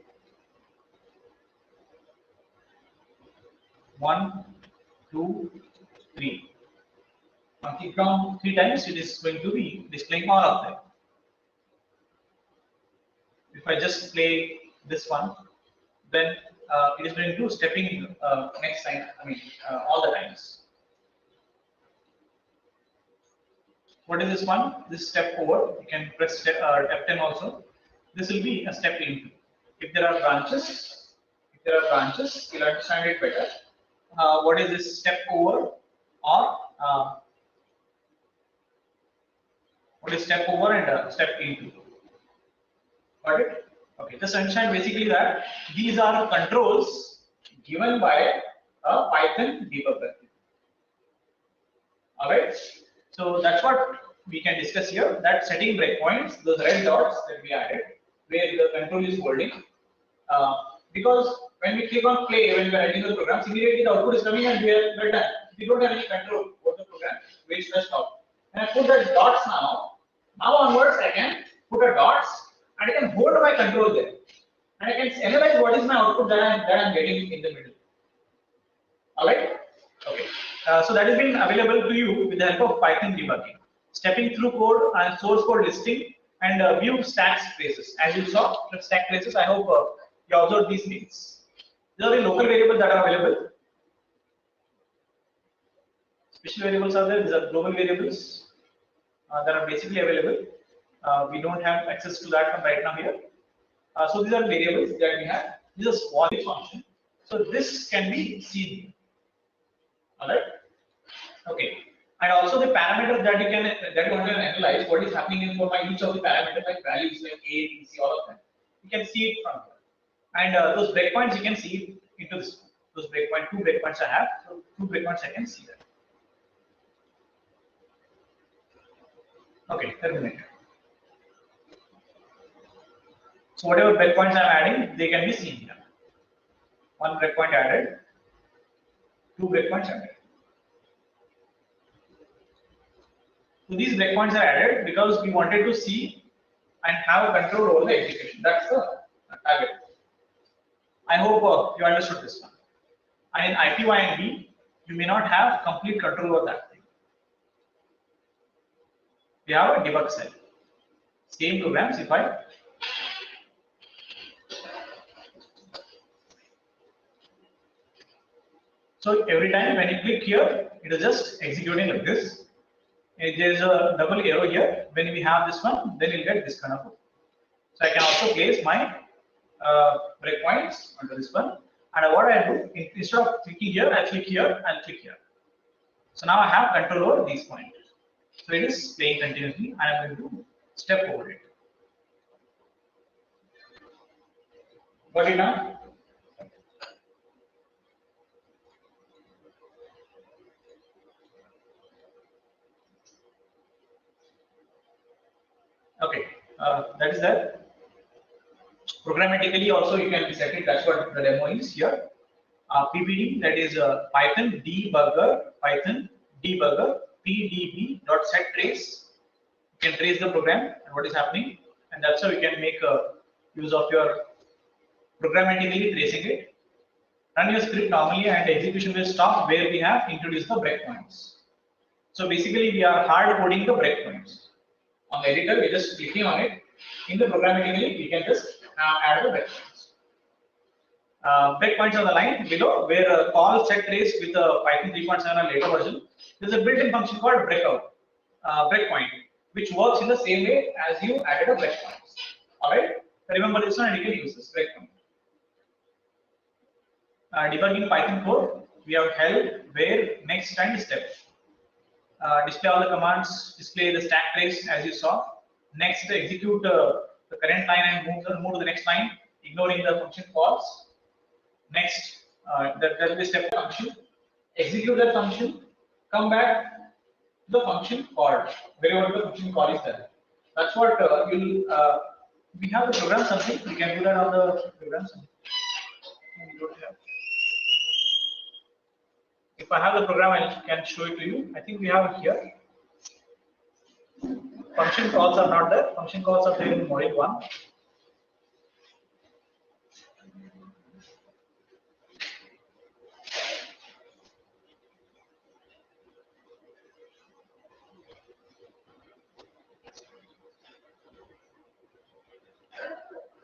1, 2, 3. Now click down 3 times. It is going to be displaying all of them. If I just play this one, then it is going to stepping next time. I mean, all the times. What is this one? This step over. You can press step, F10 also. This will be a step into. If there are branches, you'll understand it better. what is this step over or what is step over and step into. Got it? Okay, just understand basically that these are controls given by a Python debugger. Alright, so that's what we can discuss here, that setting breakpoints, those red dots that we added, where the control is holding. Because when we click on play, when we are writing the program, immediately the output is coming and we are done. We don't have any control over the program, wait, stop. And I put the dots now onwards I can put a dots and I can hold my control there. And I can analyze what is my output that I'm getting in the middle. Alright? Okay. So that has been available to you with the help of Python debugging. Stepping through code and source code listing and view stack traces. As you saw, the stack traces, I hope you observed these things. These are the local variables that are available. Special variables are there, these are global variables that are basically available. We don't have access to that from right now here. So these are variables that we have. This is a small function. So this can be seen. Alright. Okay. And also the parameters that you want to analyze what is happening in for my each of the parameters like values like A, B, C, all of them. You can see it from here. And those breakpoints you can see into this. Those breakpoint, 2 breakpoints I have. So 2 breakpoints I can see that. Okay, terminate. So whatever breakpoints I'm adding, they can be seen here. 1 breakpoint added, 2 breakpoints added. So these breakpoints are added because we wanted to see and have a control over the execution. That's the target. I hope you understood this one. And in IPYNB, you may not have complete control over that thing. We have a debug cell. Same programs if I so every time when you click here, it is just executing like this. If there is a double arrow here, when we have this one, then you'll get this kind of. So I can also place my breakpoints under this one. And what I do, instead of clicking here, I click here and click here. So now I have control over these points. So it is playing continuously, and I'm going to step over it. Got it now? Okay, that is that. Programmatically also you can set it. That's what the demo is here. PBD, that is Python debugger, pdb.setTrace. You can trace the program and what is happening, and that's how you can make use of your programmatically tracing it. Run your script normally and execution will stop where we have introduced the breakpoints. So basically we are hard coding the breakpoints. On the editor, we are just clicking on it. In the programmatically, we can just add the breakpoints. Breakpoints on the line below, where call set trace with a Python 3.7 or later version. There's a built-in function called breakpoint, which works in the same way as you added a breakpoint. Alright, remember this one and you can use this breakpoint. Debugging Python code, we have held where next and step. Display all the commands, display the stack trace as you saw. Next, execute the current line and move to the next line, ignoring the function calls. Next, there will be step function. Execute that function, come back to the function called, wherever the function call is there. That's what we have the program something. We can do that on the program something. We don't have. If I have the program, I can show it to you. I think we have it here. Function calls are not there. Function calls are there in module 1.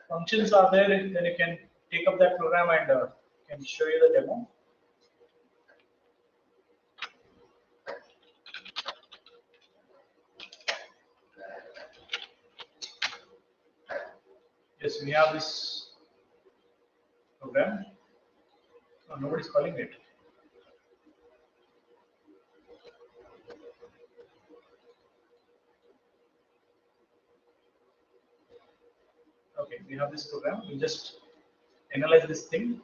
Functions are there, then you can take up that program and can show you the demo. Yes, we have this program. Oh, nobody's calling it. Okay, we have this program. We just analyze this thing.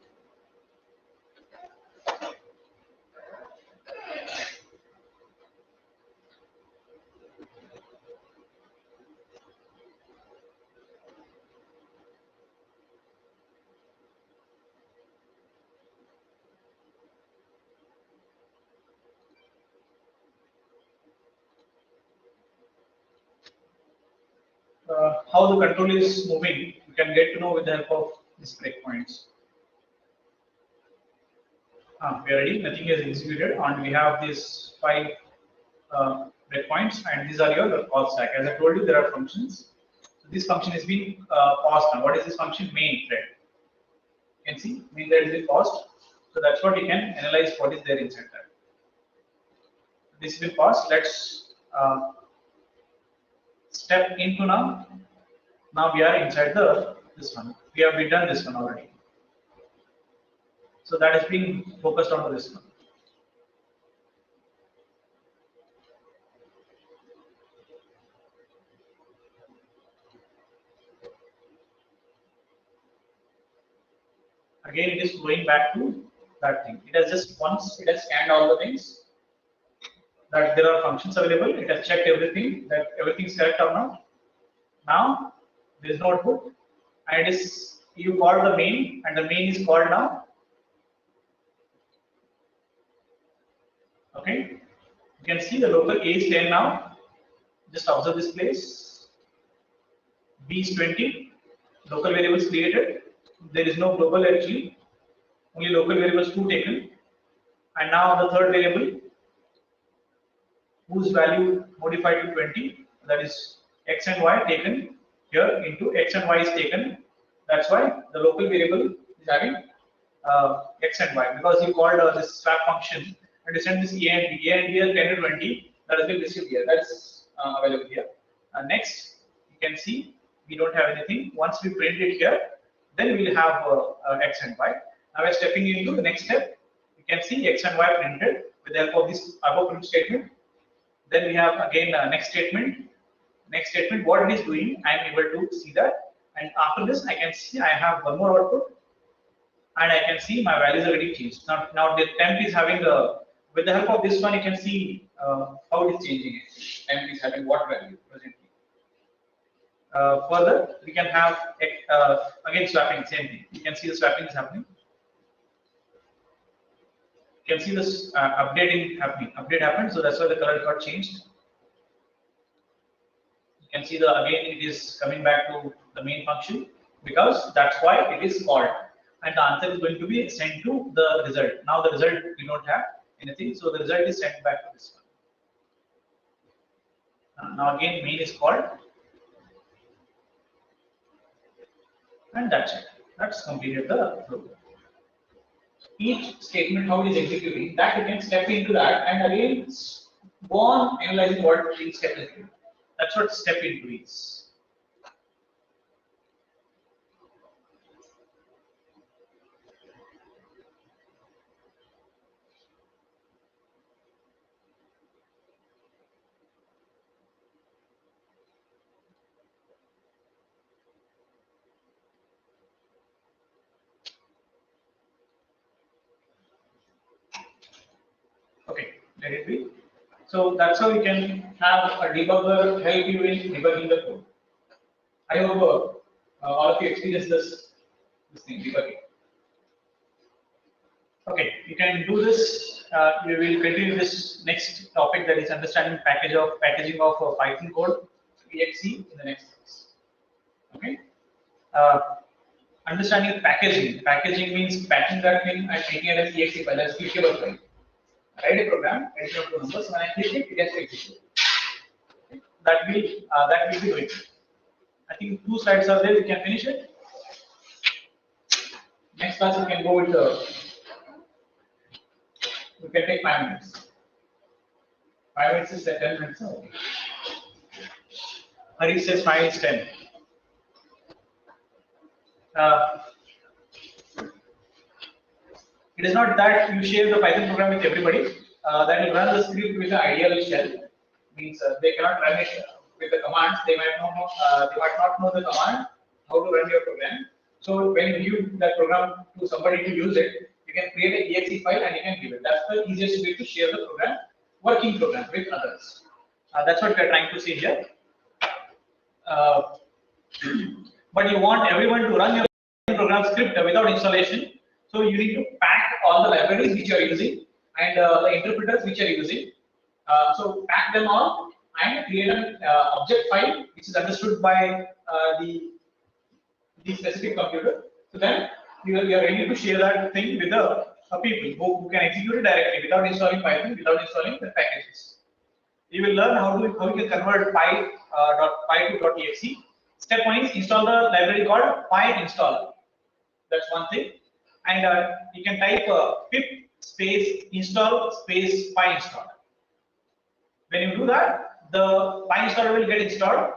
How the control is moving, you can get to know with the help of these breakpoints. We are ready. Nothing is executed, and we have these 5 breakpoints, and these are your call stack. As I told you, there are functions. So this function is being paused now. What is this function? Main thread. You can see main thread is being paused. So that's what you can analyze what is there inside that. This has been paused. Let's step into now. Now we are inside this one. We have done this one already. So that is being focused on this one. Again, it is going back to that thing. It has just once it has scanned all the things that there are functions available. It has checked everything that everything is correct or not. Now there is no output, and it is you call the main, and the main is called now. Okay, you can see the local A is 10 now. Just observe this place. B is 20. Local variables created. There is no global actually. Only local variables 2 taken. And now the third variable, whose value modified to 20, that is x and y taken here into x and y is taken. That's why the local variable is having x and y, because you called this swap function and you send this a and b. A and b are 10 to 20. That has been received here. That's available here. Next, you can see we don't have anything. Once we print it here, then we will have x and y. Now we are stepping into the next step. You can see x and y printed with the help of this above print statement. Then we have again next statement. Next statement, what it is doing, I am able to see that. And after this, I can see I have one more output, and I can see my values already changed. Now the temp is having a. With the help of this one, you can see how it is changing. Temp is having what value presently. Further, we can have again swapping, same thing. You can see the swapping is happening. You can see this updating happening. Update happened, so that's why the color got changed. You can see again it is coming back to the main function, because that's why it is called, and the answer is going to be sent to the result. Now the result we don't have anything, so the result is sent back to this one. Now again main is called, and that's it. That's completed the flow. Each statement, how it is executing, that you can step into that and again go on analyzing what each step is doing. That's what step into is. Okay, let it be. So that's how you can have a debugger help you in debugging the code. I hope all of you experience this thing, debugging. Okay, you can do this. We will continue this next topic, that is understanding packaging of Python code, exe, in the next class. Okay. Understanding packaging. Packaging means packing that thing and making it as exe file, as clickable file. I write a program, enter two numbers. When I click it, it has to execute. Okay. That will be doing. I think 2 slides are there. We can finish it. Next class we can go with we can take 5 minutes. 5 minutes is 10 minutes. Okay. Hari says 5 is 10. It is not that you share the Python program with everybody. that will run the script with the ideal shell. Means they cannot run it with the commands. They might not know the command how to run your program. So when you give that program to somebody to use it, you can create an exe file and you can give it. That's the easiest way to share the program, working program, with others. That's what we are trying to see here. But you want everyone to run your program script without installation. So you need to pack all the libraries which you are using and the interpreters which you are using. So pack them all and create an object file which is understood by the specific computer. So then you are ready to share that thing with the people who can execute it directly without installing Python, without installing the packages. You will learn how you can convert py to .exe. Step 1 is install the library called PyInstaller. That's one thing. And you can type pip space install space PyInstaller. When you do that, the PyInstaller will get installed.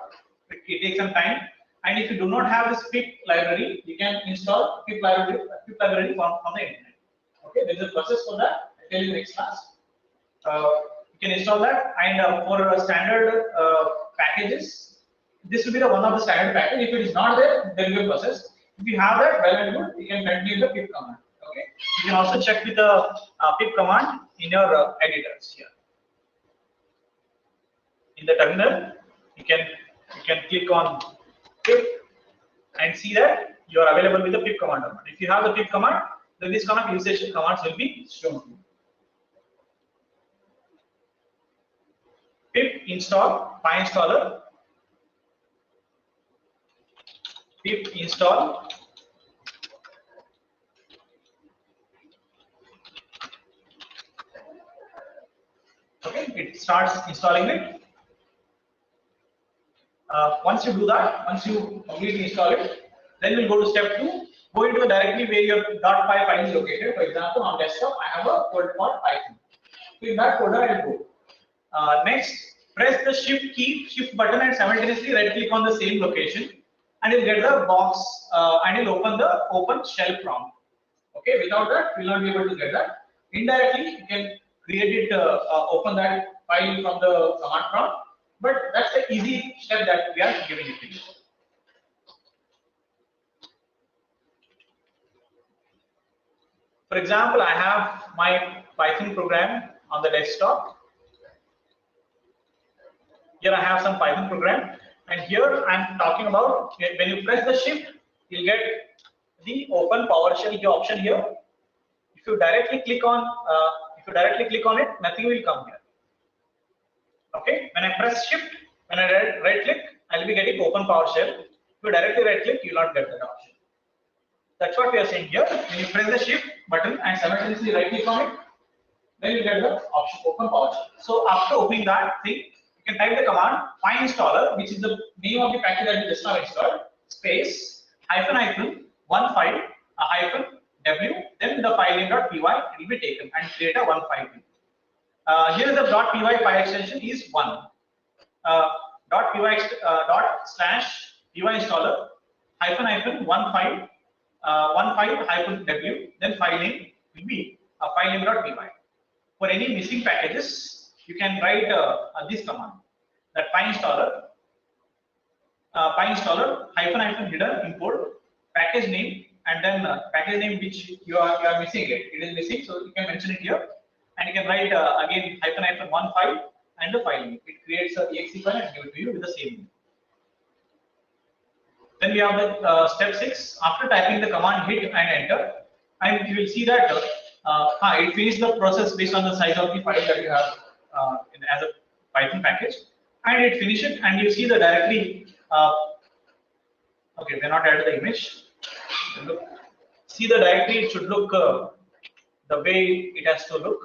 It takes some time. And if you do not have this pip library, you can install pip library from the internet. Okay, there is a process for that. I'll tell you next class. You can install that, and for standard packages, this will be the one of the standard package. If it is not there, there will be a process. If you have that, well and good, you can continue the pip command. Okay, you can also check with the pip command in your editors here. In the terminal, you can click on pip and see that you are available with the pip command. If you have the pip command, then this kind of usage commands will be shown to you. Pip install PyInstaller, pip install okay, it starts installing it. Once you do that, once you completely install it, then we'll go to step 2. Go into the directory where your .py file is located. For example, on desktop, I have a folder called Python. So in that folder, I will go. Next, press the shift button and simultaneously right click on the same location, and you'll get the box and you'll open the open shell prompt. Okay, without that, you'll not be able to get that. Indirectly, you can create it, open that file from the command prompt, but that's the easy step that we are giving it to you. For example, I have my Python program on the desktop. Here I have some Python program, and here I'm talking about when you press the shift, you'll get the open PowerShell option here. If you directly click on it, nothing will come here. Okay, when I press shift, when I right click, I'll be getting open PowerShell. If you directly right click, you will not get that option. That's what we are saying here. When you press the shift button and simultaneously right click on it, then you get the option open PowerShell. So after opening that thing, you can type the command PyInstaller, which is the name of the package that you just now installed, space --1 file -w, then the file name .py will be taken and create a one file. Here the .py file extension is 1. .py installer -1 file -w, then file name will be a file name .py. For any missing packages, you can write this command, that PyInstaller -hidden import package name, and then package name which you are missing it. It is missing, so you can mention it here, and you can write again -1 file and the file name. It creates a exe file and give it to you with the same name. Then we have the step 6. After typing the command, hit and enter, and you will see that it finished the process based on the size of the file that you have as a Python package, and it finished it, and you see the directory. Okay, we are not added the image. Look, see the directory. It should look the way it has to look.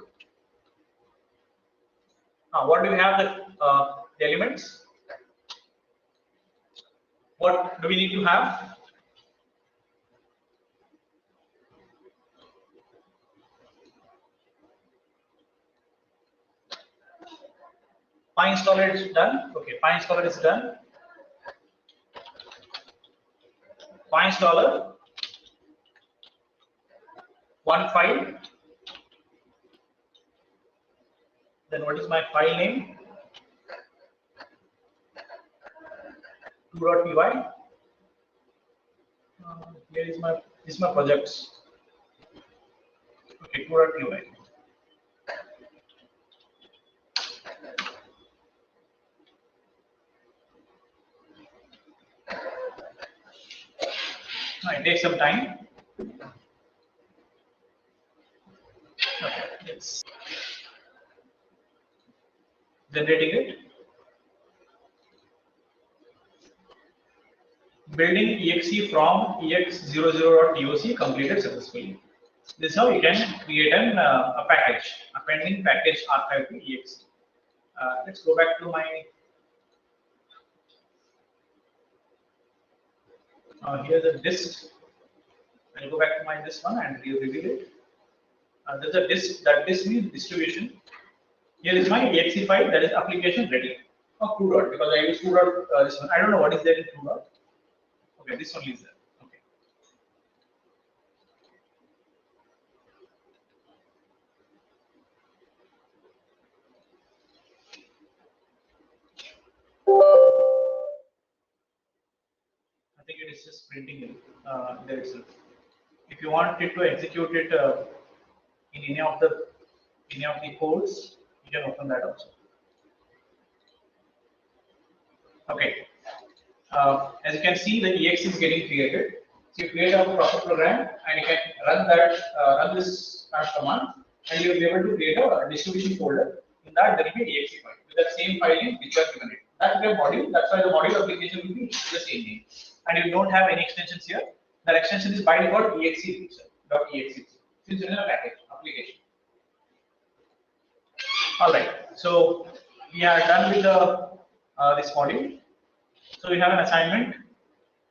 What do we have? The elements. What do we need to have? PyInstaller is done. Okay, PyInstaller is done. PyInstaller, one file, Then what is my file name? 2.py. Here is my projects. Okay, 2.py. It takes some time. Okay, it's generating it. Building exe from ex00.toc completed successfully. This is how you can create a package, a pending package archive to exe. Let's go back to my. Here's a disk. I'll go back to my this one and reveal it. There's a disk. That disk means distribution. Here is my exe file. That is application ready. Oh, 2. Because I use 2. This one. I don't know what is there in 2. Okay, this only is there. Okay. I think it is just printing it there itself. If you want it to execute it in any of the codes, you can open that also. Okay. As you can see, the exe is getting created. So you create a proper program, and you can run that, run this command, and you will be able to create a distribution folder. In that, there will be exe file with the same file name which you have given it. That will be a module. That's why the module application will be the same name. And you don't have any extensions here. The extension is by default exe itself.exe since it is a package application. All right. So we are done with the this module. So we have an assignment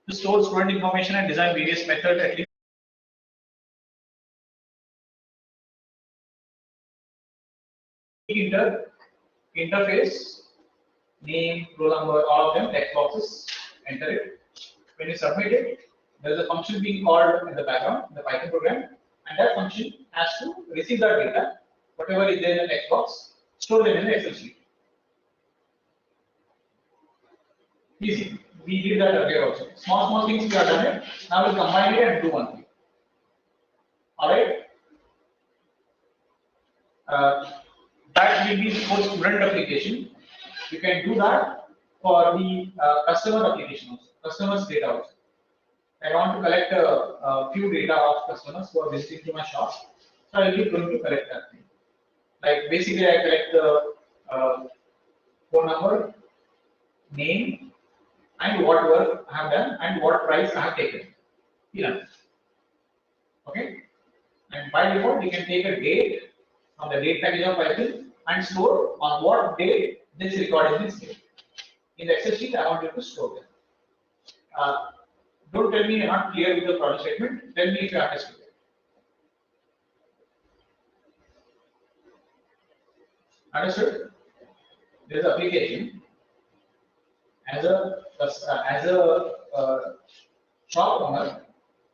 to store student information and design various methods at least. Interface, name, roll number, all of them, text boxes, enter it. When you submit it, there is a function being called in the background, in the Python program, and that function has to receive that data, whatever is there in the text box, store them in the Excel sheet. Easy. We did that earlier also. Small things we have done it. Now we'll combine it and do one thing. Alright. That will be for student application. You can do that for the customer application also, customers data also. I want to collect a few data of customers who are visiting to my shop. So I will be going to collect that thing. Like basically I collect the phone number, name, and what work I have done and what price I have taken. Enough. Okay. And by default, you can take a date from the date package of Python and store on what date this record is saved. In the Excel sheet, I want you to store them. Don't tell me you're not clear with the problem statement. Tell me if you understood it. Understood? There is application as a shop owner.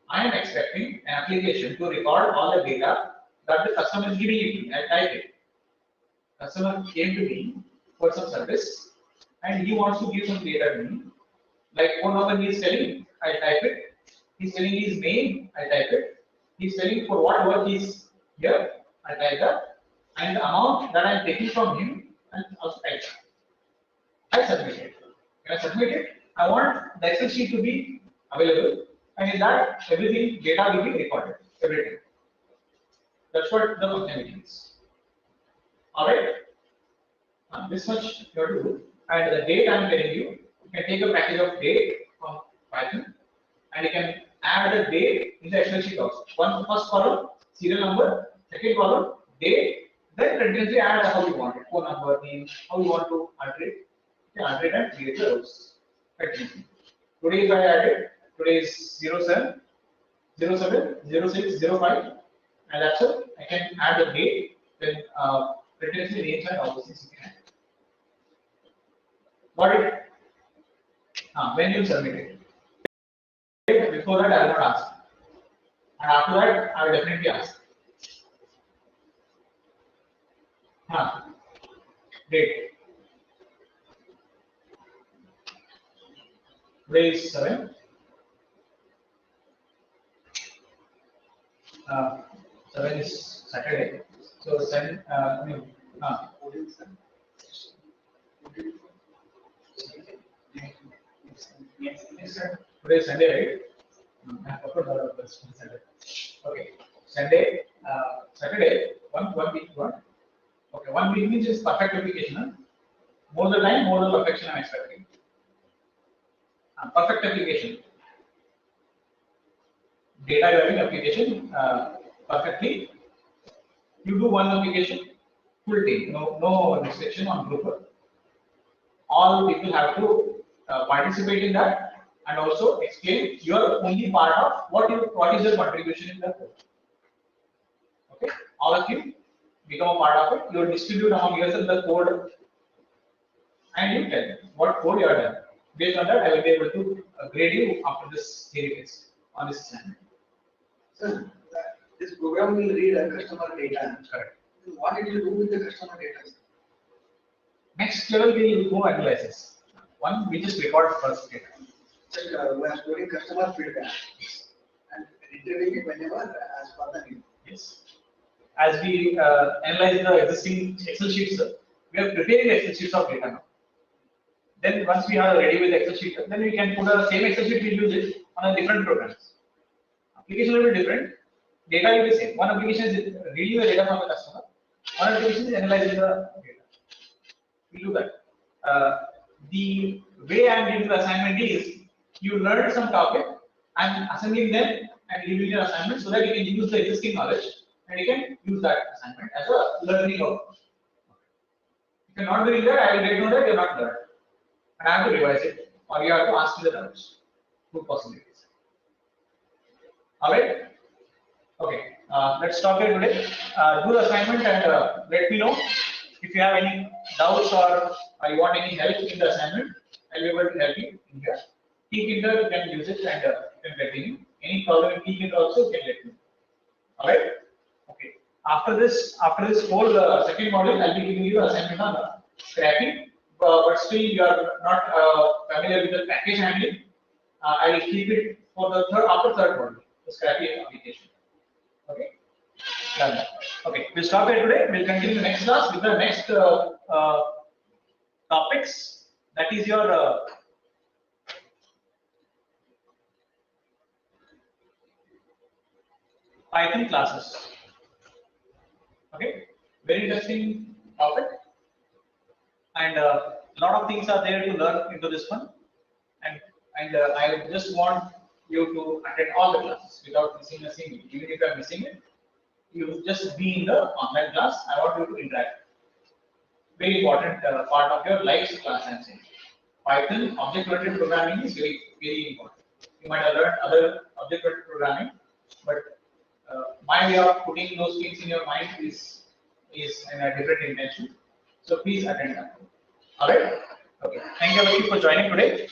I am expecting an application to record all the data that the customer is giving it to me. I type it. Customer came to me for some service and he wants to give some data to me. Like phone number he is telling, I type it. He's telling his name, I type it. He's telling for what work he's here, I type that. And the amount that I'm taking from him, and also type that. I submit it. When I submit it, I want the Excel sheet to be available. And in that, everything data will be recorded every time. That's what the functionality is. Alright? This much you have to do. And the date I am telling you, you can take a package of date from Python and you can add a date in the Excel sheet also. First column, serial number, second column, date, then continuously add how you want it, phone number, name, how you want to enter it. You can enter it and create the rows. Continuously. Today if I added, today is 07, 07, 06, 05, and that's it. I can add a date, then continuously names and all those things you can add. Got it? When you submit it. Before that, I will not ask. And after that, I will definitely ask. Date. Today is 7. 7 is Saturday. So send. Today is Sunday, right? Sunday. Okay. Sunday, Saturday, one week, one. Okay, 1 week means is perfect application. Huh? More the time, more the perfection I'm expecting. Perfect application. Data driving application perfectly. You do one application, full team, no restriction on group work. All people have to participate in that and also explain your only part of what is your contribution in the code. Okay, all of you become a part of it. You distribute among yourself the code, and you tell them what code you are done. Based on that, I will be able to grade you after this theory test on this assignment. Sir, this program will read a customer data. Correct. What it will do with the customer data? Next level we will go analysis. One, we just record first data. So, we are storing customer feedback and retrieving it whenever as per the need. Yes. As we analyze the existing Excel sheets, we are preparing Excel sheets of data now. Then once we are ready with the Excel sheet, then we can put the same Excel sheet, we use it on a different programs. Application will be different, data will be same. One application is reading the data from the customer, one application is analyzing the data. We do that. The way I am doing the assignment is, you learn some topic, I am assembling them and giving you an assignment so that you can use the existing knowledge and you can use that assignment as a learning outcome. If you are not doing that, I will get to know that you are not learned. And I have to revise it, or you have to ask me the doubts. Two possibilities. Alright? Okay. Let's stop here today. Do the assignment and let me know if you have any doubts or you want any help in the assignment. I'll be able to help you in here. Tkinter, you can use it and you can continue. Any problem in Tkinter also, you can let me know. Alright? Okay. After this whole second module, I'll be giving you assignment on scrapping. But still you are not familiar with the package handling. I will keep it for the after third module, the scrapping application. Okay, done. Okay, we'll stop here today. We'll continue the next class with the next topics. That is your Python classes. Okay, very interesting topic. And a lot of things are there to learn into this one, and I just want you to attend all the classes without missing a single. Even if you are missing it, you just be in the online class. I want you to interact. Very important part of your life's class. I'm saying Python object-oriented programming is very important. You might have learned other object-oriented programming, but my way of putting those things in your mind is in a different intention. So please attend that. All right. Okay. Thank you for joining today.